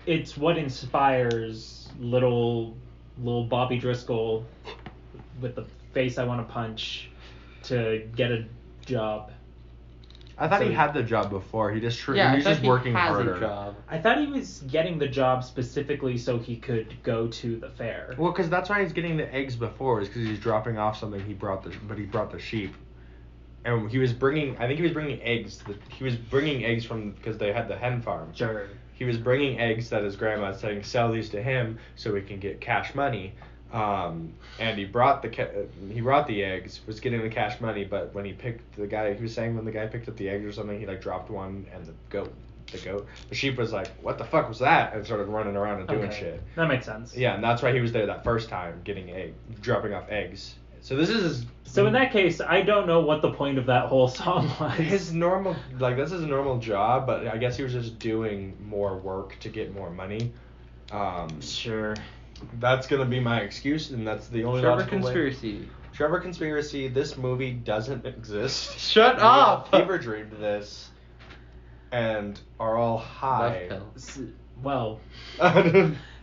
It's what inspires little Bobby Driscoll with the face I want to punch to get a job. I thought So- he had the job before. He just Yeah, he was I just thought working he has harder. a job. I thought he was getting the job specifically so he could go to the fair. Well, because that's why he's getting the eggs before, is because he's dropping off something he brought the sheep, and he was bringing. I think he was bringing eggs. He was bringing eggs from because they had the hen farm. Sure. He was bringing eggs that his grandma was saying sell these to him so he can get cash money. And he brought the eggs, was getting the cash money, but when he picked the guy picked up the eggs or something, he like dropped one, and the sheep was like, what the fuck was that? And started running around and doing Okay. shit. That makes sense. Yeah, and that's why he was there that first time dropping off eggs. So this is So in that case, I don't know what the point of that whole song was. his normal, like, this is a normal job, but I guess he was just doing more work to get more money. Sure. That's gonna be my excuse, and that's the only Trevor logical way. Conspiracy. Trevor Conspiracy. This movie doesn't exist. Shut We up! Fever dreamed this, and are all high. Well,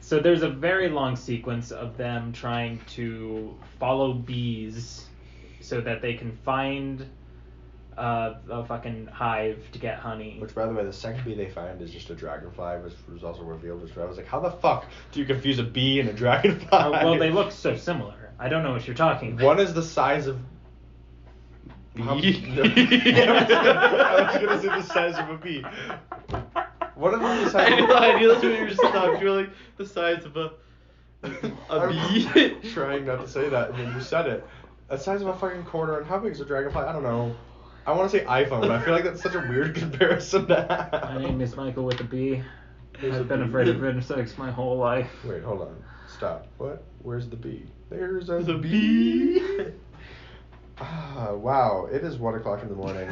so there's a very long sequence of them trying to follow bees so that they can find a fucking hive to get honey. Which, by the way, the second bee they find is just a dragonfly, which was also revealed. Which I was like, how the fuck do you confuse a bee and a dragonfly? Well, they look so similar. I don't know what you're talking about. One is the size of. Bee? I was gonna say the size of a bee. One of them is the size. I knew that's what you were stuck. You were like the size of a bee. I'm trying not to say that, and then you said it. The size of a fucking quarter, and how big is a dragonfly? I don't know. I want to say iPhone, but I feel like that's such a weird comparison to have. My name is Michael with a B. There's a I've been bee. afraid of insects my whole life. Wait, hold on. Stop. What? Where's the bee? There's a The bee. bee. Wow, it is 1 o'clock in the morning.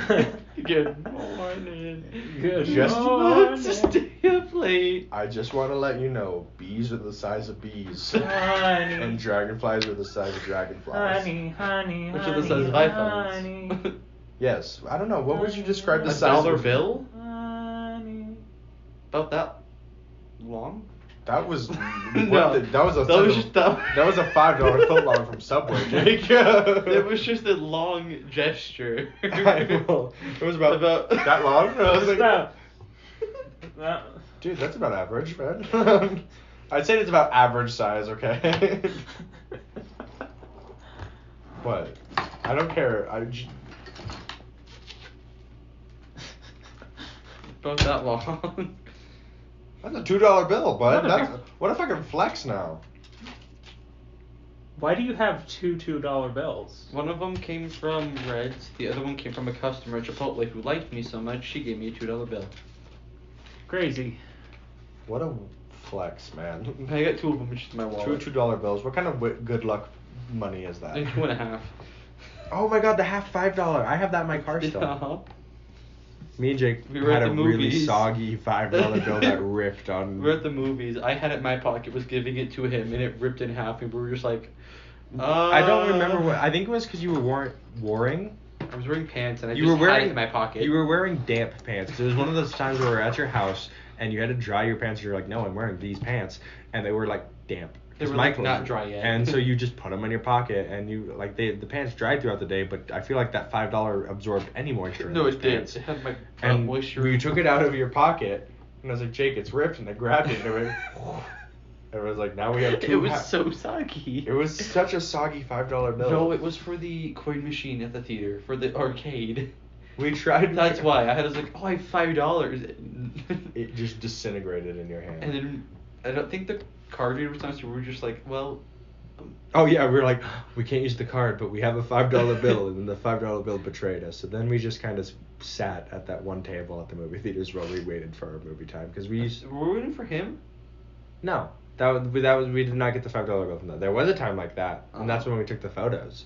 Good morning. Good Just morning. To stay up late. I just want to let you know, bees are the size of bees. Honey. And dragonflies are the size of dragonflies. Honey, Which are the size of iPhones? honey. Yes. I don't know. What would you describe the A size dollar of bill? Honey. About that long? That was No. that was a That was just that. that was a $5 footlong from Subway, Jake. It was just a long gesture. I will. It was about About- that long. I was like, Stop. That- dude, that's about average, man. I'd say it's about average size, okay? What? I don't care. About that long. That's a $2 bill, bud. What a That's what if I can flex now? Why do you have two $2 bills? One of them came from Reds. The other one came from a customer at Chipotle who liked me so much she gave me a $2 bill. Crazy. What a flex, man. I got two of them, which is my wallet. Two $2 bills. What kind of good luck money is that? And 2.5. Oh my god, the half $5. I have that in my car still. Uh-huh. Me and Jake We were had at a the really movies. soggy $5 bill that ripped on. We were at the movies. I had it in my pocket, was giving it to him, and it ripped in half, and we were just like, I don't remember what. I think it was because you were wearing. I was wearing pants, and I You just were wearing had it in my pocket. You were wearing damp pants. It was one of those times where we were at your house and you had to dry your pants. And you're like, no, I'm wearing these pants, and they were like damp. They 'Cause were, my like, clothes not were- dry yet. And so you just put them in your pocket, and you like the pants dried throughout the day. But I feel like that $5 absorbed any moisture. in No, those it did. pants. It had my And moisture. you took it out of your pocket, and I was like, Jake, it's ripped, and I grabbed it, and it went. And I was like, now we have two. It was so soggy. It was such a soggy $5 bill. No, it was for the coin machine at the theater, for the arcade. We tried. That's why I was like, oh, I have $5. It just disintegrated in your hand. And then I don't think the card reader was nice. We were just like, well. Oh yeah, we were like, we can't use the card, but we have a $5 bill, and then the $5 bill betrayed us. So then we just kind of sat at that one table at the movie theaters while we waited for our movie time because we used. Were we waiting for him? No, that was we did not get the $5 bill from that. There was a time like that, and that's when we took the photos.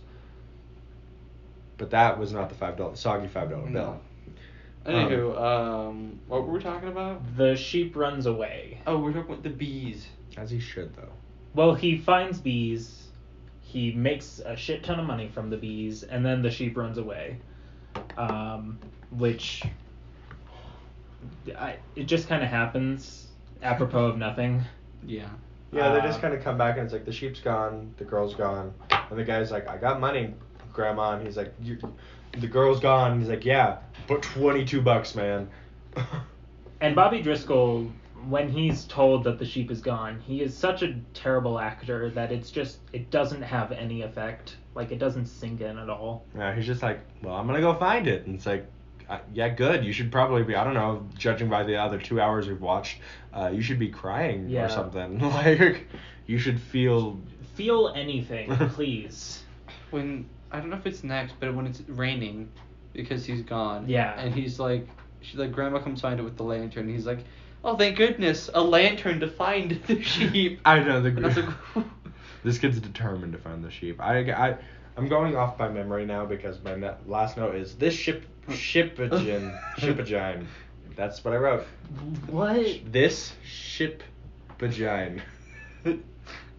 But that was not the soggy $5 bill. Anywho, what were we talking about? The sheep runs away. Oh, we're talking about the bees. As he should, though. Well, he finds bees. He makes a shit ton of money from the bees, and then the sheep runs away. Which it just kind of happens apropos of nothing. Yeah. Yeah, they just kind of come back and it's like the sheep's gone, the girl's gone, and the guy's like, I got money, Grandma, and he's like, the girl's gone. And he's like, yeah, but $22, man. And Bobby Driscoll, when he's told that the sheep is gone, he is such a terrible actor that it doesn't have any effect. Like, it doesn't sink in at all. Yeah, he's just like, well, I'm gonna go find it, and it's like, yeah, good. You should probably be, I don't know, judging by the other 2 hours we've watched, you should be crying or something. Like, you should feel anything, please. When, I don't know if it's next, but when it's raining, because he's gone. Yeah. And he's like, Grandma comes find it with the lantern. He's like, oh, thank goodness, a lantern to find the sheep. I know, this kid's determined to find the sheep. I'm going off by memory now because my last note is this shipagine. That's what I wrote. What? This shipagine.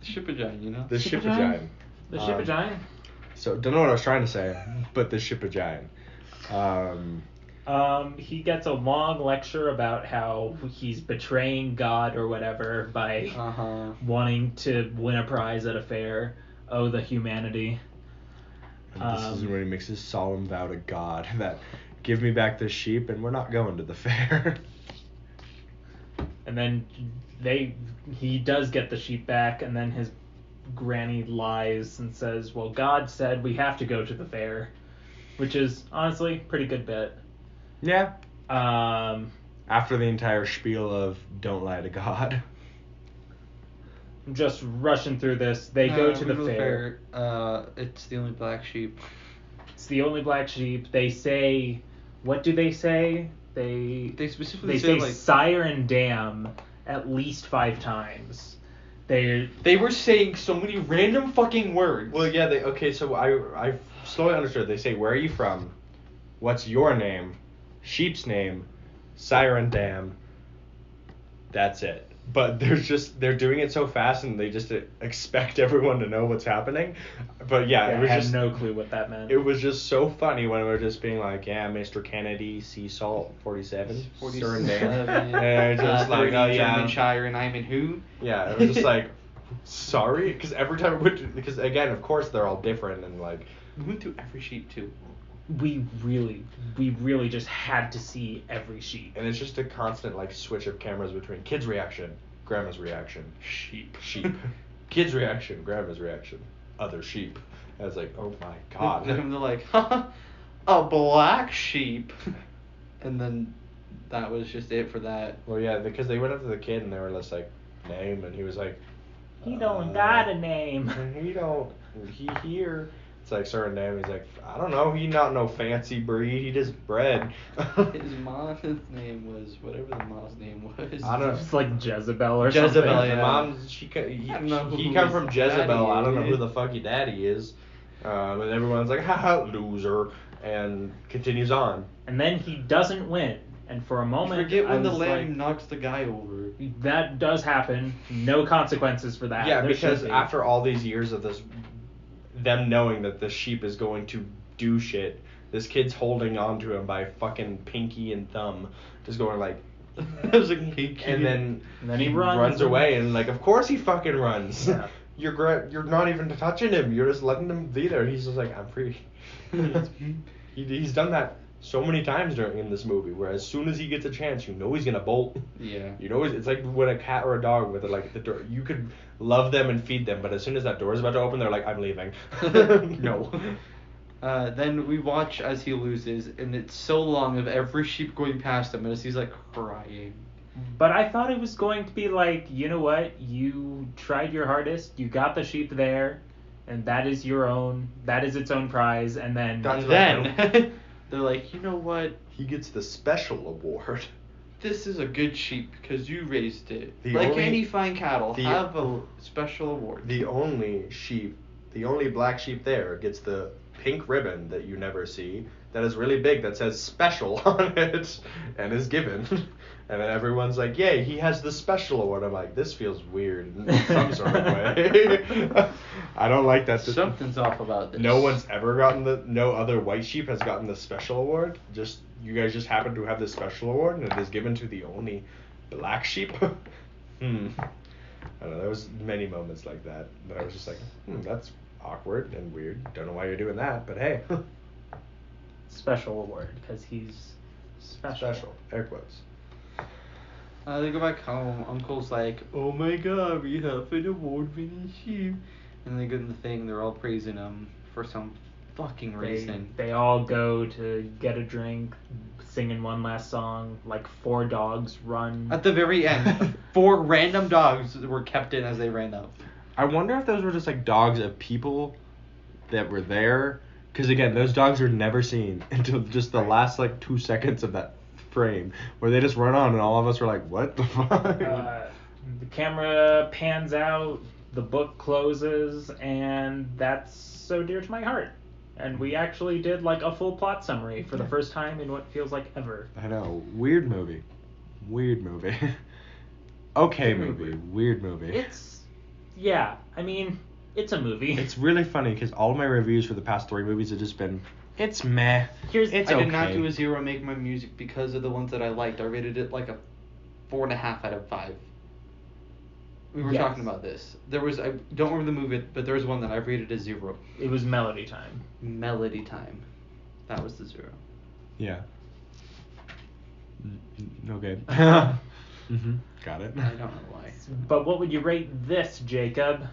Shipagine, you know? The shipagine. The shipagine? So, don't know what I was trying to say, but the shipagine. He gets a long lecture about how he's betraying God or whatever by wanting to win a prize at a fair. Oh, the humanity. And this is when he makes his solemn vow to God that give me back the sheep and we're not going to the fair. And then he does get the sheep back, and then his granny lies and says, well, God said we have to go to the fair, which is honestly pretty good bit. Yeah. After the entire spiel of don't lie to God. I'm just rushing through this. They go to the fair. It's the only black sheep. It's the only black sheep. They say, what do they say? They specifically say like sire and dam at least 5 times. They were saying so many random fucking words. Well, yeah. So I slowly understood. They say, where are you from? What's your name? Sheep's name, siren dam. That's it. But they're doing it so fast and they just expect everyone to know what's happening. But yeah, it was I had no clue what that meant. It was just so funny when we were just being like, yeah, Mr. Kennedy, Sea Salt 47, Suriname. And just like, oh yeah, German Shire, and I'm in who? Yeah, it was just like, sorry, because every time because again, of course, they're all different and like. We went through every sheep too. We really just had to see every sheep. And it's just a constant like switch of cameras between kids' reaction, grandma's reaction, sheep, kids' reaction, grandma's reaction, other sheep. And it's like, oh my god. And they're like, a black sheep. And then that was just it for that. Well, yeah, because they went up to the kid and they were just like, name, and he was like, he don't got a name. He here. It's like certain name. He's like, I don't know. He not no fancy breed. He just bred. His mom's name was whatever the mom's name was. I don't know. It's like Jezebel or Jezebel, something. yeah. The mom, he come from Jezebel. I don't know who the fuck your daddy is. And everyone's like, haha, loser, and continues on. And then he doesn't win. And for a moment, you forget when the lamb knocks the guy over. That does happen. No consequences for that. Yeah, because after all these years of this, them knowing that the sheep is going to do shit, this kid's holding on to him by fucking pinky and thumb, just going like, it was like pinky. And then he runs away, and like, of course he fucking runs. Yeah. You're not even touching him. You're just letting him be there. He's just like, I'm free. He's done that so many times in this movie, where as soon as he gets a chance, you know he's gonna bolt. Yeah. You know, it's like when a cat or a dog with the door, you could love them and feed them, but as soon as that door is about to open, they're like, I'm leaving. No. Then we watch as he loses, and it's so long of every sheep going past him, and as he's like crying. But I thought it was going to be like, you know what? You tried your hardest. You got the sheep there, and that is your own. That is its own prize. And then they're like, you know what? He gets the special award. This is a good sheep because you raised it. Any fine cattle, have a special award. The only black sheep there gets the pink ribbon that you never see, that is really big that says special on it and is given. And then everyone's like, yay, he has the special award. I'm like, this feels weird in some sort of way. I don't like that. Something's off about this. No one's ever gotten no other white sheep has gotten the special award. Just, you guys just happen to have the special award and it is given to the only black sheep. I don't know, there was many moments like that I was just like, that's awkward and weird. Don't know why you're doing that, but hey. Special award, because he's special. Air quotes. They go back home. Uncle's like, oh my god, we have an award-winning sheep. And they get in the thing. They're all praising him for some fucking reason. They all go to get a drink, singing one last song. Like 4 dogs run. At the very end, 4 random dogs were kept in as they ran up. I wonder if those were just like dogs of people that were there. Because again, those dogs are never seen until just the last like 2 seconds of that frame where they just run on and all of us were like, what the fuck? The camera pans out, the book closes, and that's so dear to my heart. And we actually did like a full plot summary for the first time in what feels like ever. I know. Weird movie. Okay movie. Weird movie. I mean, it's a movie. It's really funny because all of my reviews for the past 3 movies have just been, it's meh. It's I okay. did not do a 0 Make My Music because of the ones that I liked. I rated it like a 4.5 out of 5. We were talking about this. There was, I don't remember the movie, but there was one that I rated a 0. It was Melody Time. Melody Time. That was the 0. Yeah. Okay. Got it. I don't know why. But what would you rate this, Jacob?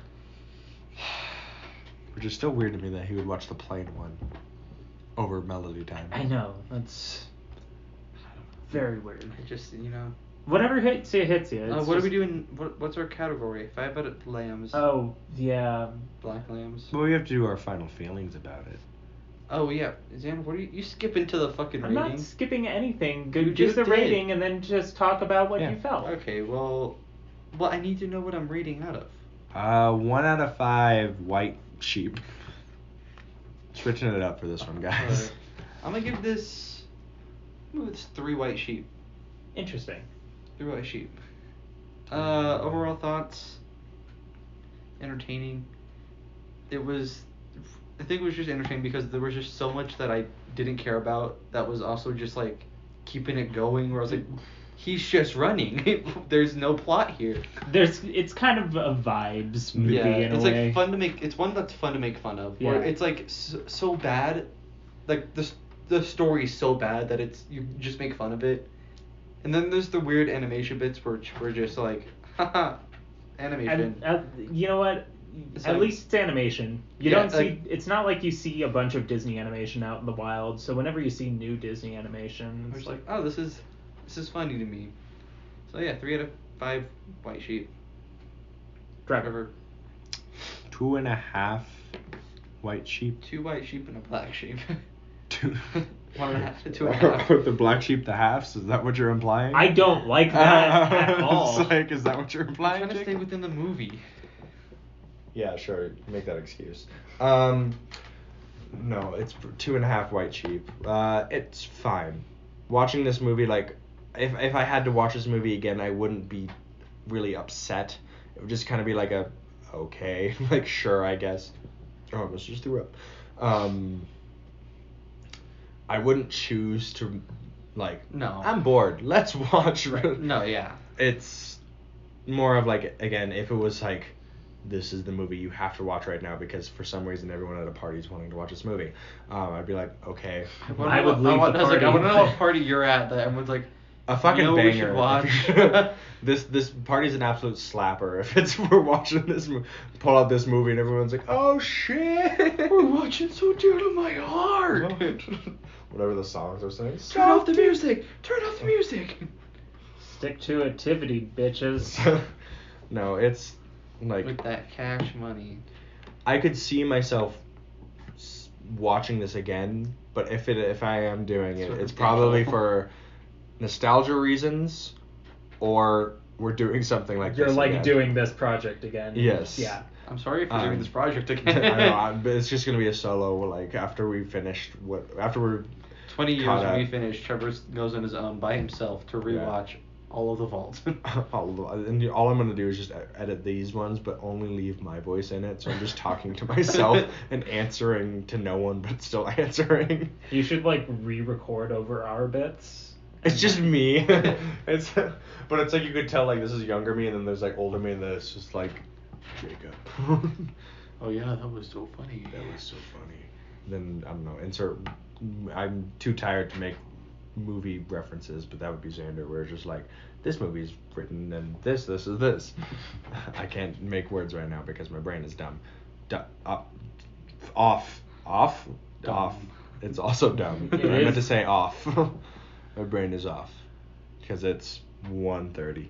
Which is still weird to me that he would watch the plain one over Melody Time. I know. That's very weird. I just, Whatever hits you, hits you. what are we doing? What's our category? 5 out of lambs. Oh, yeah. Black lambs. Well, we have to do our final feelings about it. Oh, yeah. Xan, what are you skip into the fucking I'm rating? not skipping anything. Go You do just the did. rating and then just talk about what you felt. Okay, well, I need to know what I'm rating out of. 1 out of 5 white sheep. Switching it up for this one, guys. Alright. I'm gonna give this 3 white sheep. Interesting. 3 white sheep. Overall thoughts. Entertaining. I think it was just entertaining because there was just so much that I didn't care about that was also just like keeping it going, where I was like, he's just running. There's no plot here. It's kind of a vibes movie in a it's way. like fun to make. It's one that's fun to make fun of. Where it's like so bad, like the story's so bad that you just make fun of it. And then there's the weird animation bits which were just like, haha, animation. And you know what? It's At like- least it's animation. You Yeah, don't see. like- It's not like you see a bunch of Disney animation out in the wild. So whenever you see new Disney animation, I it's was like, oh, this is funny to me. So yeah, 3 out of 5 white sheep. Driver. 2.5 white sheep. 2 white sheep and a black sheep. 2. 1.5 to 2.5. With the black sheep, the halves. Is that what you're implying? I don't like that at all. It's like, is that what you're I'm implying? trying to stay Jacob? within the movie. Yeah, sure. Make that excuse. No, it's 2.5 white sheep. It's fine. Watching this movie, like, if I had to watch this movie again, I wouldn't be really upset. It would just kind of be like okay, like, sure, I guess. Oh, I almost just threw up. I wouldn't choose to, like, No. I'm bored. Let's watch. No, yeah. It's more of like, again, if it was like, this is the movie you have to watch right now because for some reason everyone at a party is wanting to watch this movie, I'd be like, okay. I would leave the I was like, I party. want to know what party you're at that everyone's like, A fucking you know what we should banger. watch? This party's an absolute slapper. If we're watching this, pull out this movie and everyone's like, oh shit, We're watching So Dear to My Heart. Whatever the songs are saying. Turn off the music. Turn off the music. Stick to activity, bitches. No, it's like, With that cash money. I could see myself watching this again, but if I am doing it, Sort of it's probably ridiculous. for nostalgia reasons, or we're doing something like You're this like again. doing this project again. Yes. Yeah. I'm sorry if you're doing this project I again. know, but it's just gonna be a solo. Like after we finished after we're 20 years caught when we up. finish, Trevor goes on his own by himself to rewatch all of the Vault. And all I'm gonna do is just edit these ones, but only leave my voice in it. So I'm just talking to myself and answering to no one, but still answering. You should like re-record over our bits. It's just me. But it's like you could tell like this is younger me, and then there's like older me, and then it's just like Jacob. Oh yeah, that was so funny. That was so funny. Then I don't know. Insert. I'm too tired to make movie references, but that would be Xander, where it's just like this movie's written and this is this. I can't make words right now because my brain is dumb. Off. It's also dumb. It I meant is. to say off. My brain is off because it's 1:30.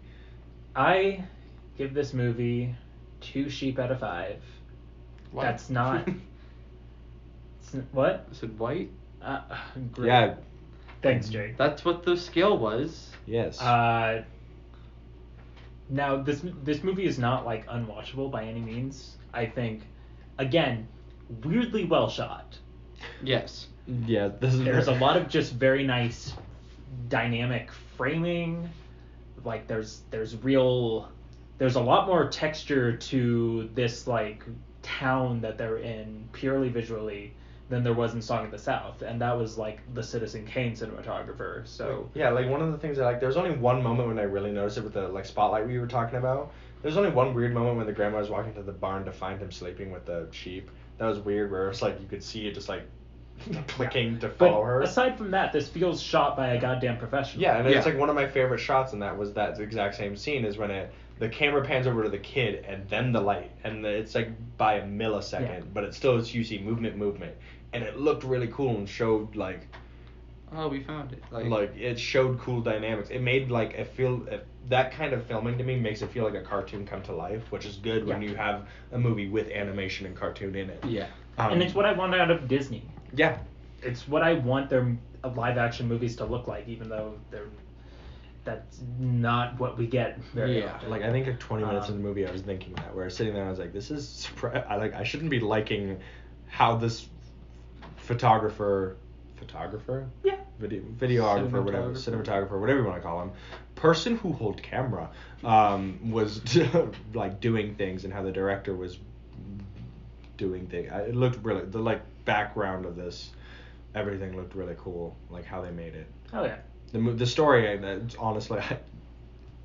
I give this movie 2 sheep out of 5. What? That's not. What? Is it white? Great. Yeah. Thanks, Jake. That's what the scale was. Yes. Now this movie is not like unwatchable by any means. I think, again, weirdly well shot. Yes. Yeah. There's a lot of just very nice dynamic framing. Like there's a lot more texture to this like town that they're in purely visually than there was in Song of the South, and that was like the Citizen Kane cinematographer. So yeah, like one of the things there's only one moment when I really noticed it with the like spotlight we were talking about. There's only one weird moment when the grandma was walking to the barn to find him sleeping with the sheep. That was weird, where it's like you could see it just like clicking to but follow her. aside from that, this feels shot by a goddamn professional. Yeah, and Yeah. it's like one of my favorite shots in that was that exact same scene is when the camera pans over to the kid and then the light, and it's like by a millisecond, Yeah. but it's still you see movement, and it looked really cool and showed like Oh, we found it. like it showed cool dynamics. It made like that kind of filming to me makes it feel like a cartoon come to life, which is good when Yeah. you have a movie with animation and cartoon in it. Yeah. And it's what I want out of Disney. Yeah. It's what I want their live action movies to look like, even though that's not what we get very Yeah, often. Like I think like 20 minutes in Um, the movie, I was thinking that, where I was sitting there, and I was like, "This is I shouldn't be liking how this photographer, Yeah. videographer, whatever, cinematographer, whatever you want to call him, person who hold camera, was like doing things, and how the director was doing things. It looked really the like background of this, everything looked really cool, like how they made it. Oh yeah. The story, honestly,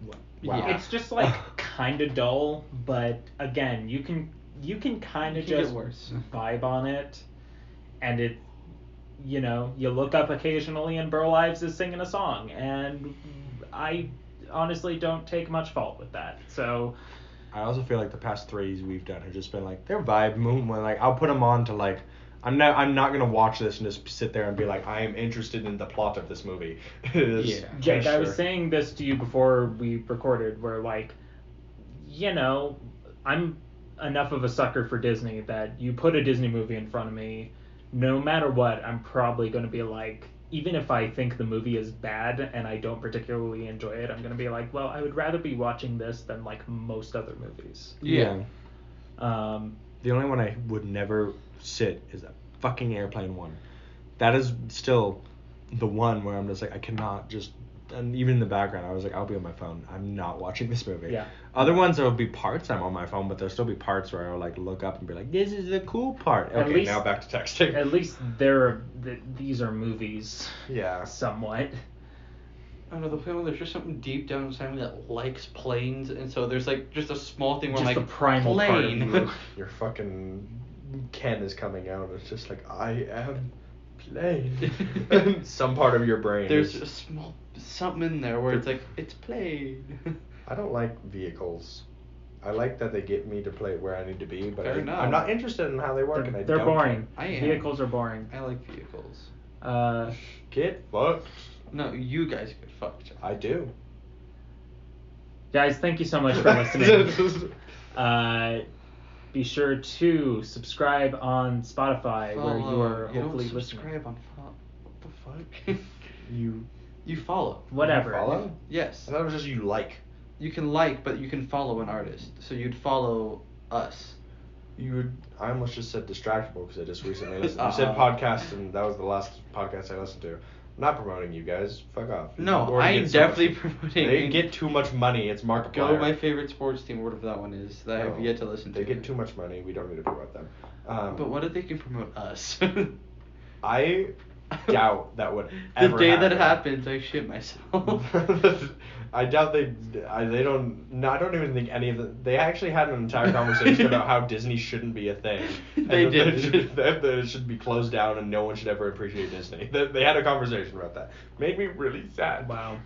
wow. Yeah. It's just like kind of dull, but again, you can kind It of can get just worse. vibe on it, and it, you look up occasionally and Burl Ives is singing a song, and I honestly don't take much fault with that. So I also feel like the past 3 we've done have just been like their vibe movement. Like I'll put them on to like I'm not gonna watch this and just sit there and be like I am interested in the plot of this movie. Yeah. Jake, I was Sure. saying this to you before we recorded, where like, I'm enough of a sucker for Disney that you put a Disney movie in front of me, no matter what, I'm probably going to be like, even if I think the movie is bad and I don't particularly enjoy it, I'm going to be like, well, I would rather be watching this than like most other movies. Yeah. The only one I would never sit is that fucking Airplane one. That is still the one where I'm just like I cannot just. And even in the background, I was like, I'll be on my phone. I'm not watching this movie. Yeah. Other ones, there'll be parts I'm on my phone, but there'll still be parts where I'll like look up and be like, this is the cool part. At Okay, least- now back to texting. At least these are movies, Yeah. somewhat. I don't know, the point where there's just something deep down inside me that likes planes, and so there's like just a small thing where Just I'm the like, primal part of plane. you. Your fucking Ken is coming out. It's just like I am plane. Some part of your brain. There's is- a small something in there where it's like, it's plane. I don't like vehicles. I like that they get me to play where I need to be, but Fair enough. I'm not interested in how they work, and I They're don't boring. I am. Vehicles are boring. I like vehicles. Get fucked. No, you guys get fucked. I do. Guys, thank you so much for listening. Be sure to subscribe on Spotify, where you are You hopefully don't listening. subscribe on what the fuck? You You follow. Whatever. follow? Yes. I thought it was just you like. You can like, but you can follow an artist. So you'd follow us. I almost just said distractible because I just recently listened. You said Uh-uh. podcast, and that was the last podcast I listened to. I'm not promoting you guys. Fuck off. You No, already I'm get so much- definitely promoting. They get too much money. It's Markiplier. Go my favorite sports team, whatever that one is that I have No, yet to listen to. They get too much money. We don't need to promote them. But what if they can promote us? I doubt that would The ever day happen. that happens, I shit myself. I doubt they don't. No, I don't even think any of them. They actually had an entire conversation about how Disney shouldn't be a thing. And They that did. That it should be closed down and no one should ever appreciate Disney. They had a conversation about that. Made me really sad. Wow.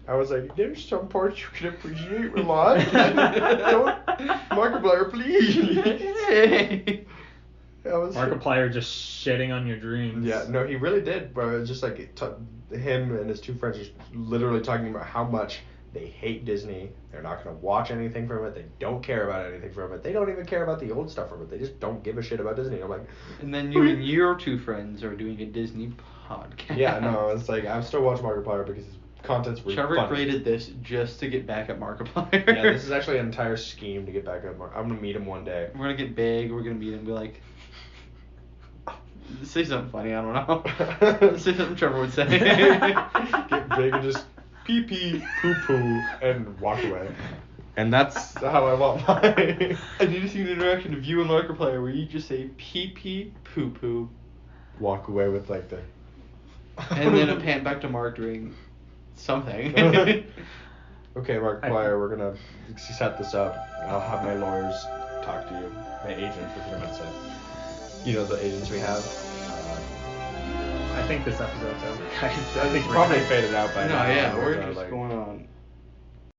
I was like, there's some parts you can appreciate a lot. Don't, Markiplier, please. I was Markiplier just shitting on your dreams. Yeah, no, he really did, bro. It was just like him and his two friends just literally talking about how much they hate Disney. They're not going to watch anything from it. They don't care about anything from it. They don't even care about the old stuff from it. They just don't give a shit about Disney. I'm like, And then you and your two friends are doing a Disney podcast. yeah, no, it's like I'm still watching Markiplier because his content's really Trevor funny. created this just to get back at Markiplier. Yeah, this is actually an entire scheme to get back at Mark. I'm gonna meet him one day. We're gonna get big. We're gonna meet him. Be like, say something funny. I don't know. Say something Trevor would say. Get big and just pee pee poo poo and walk away. And that's how I want my. I need to see an interaction of you and Markiplier where you just say pee pee poo poo, Walk away with like the. and then a pan back to Mark doing something. Okay, Markiplier, we're gonna set this up. I'll have my lawyers talk to you. My agents, what you're gonna say. You know the agents we have. I think this episode's over, guys. I think It's we're probably done. faded out by No, now. yeah, we're So, just like- going on.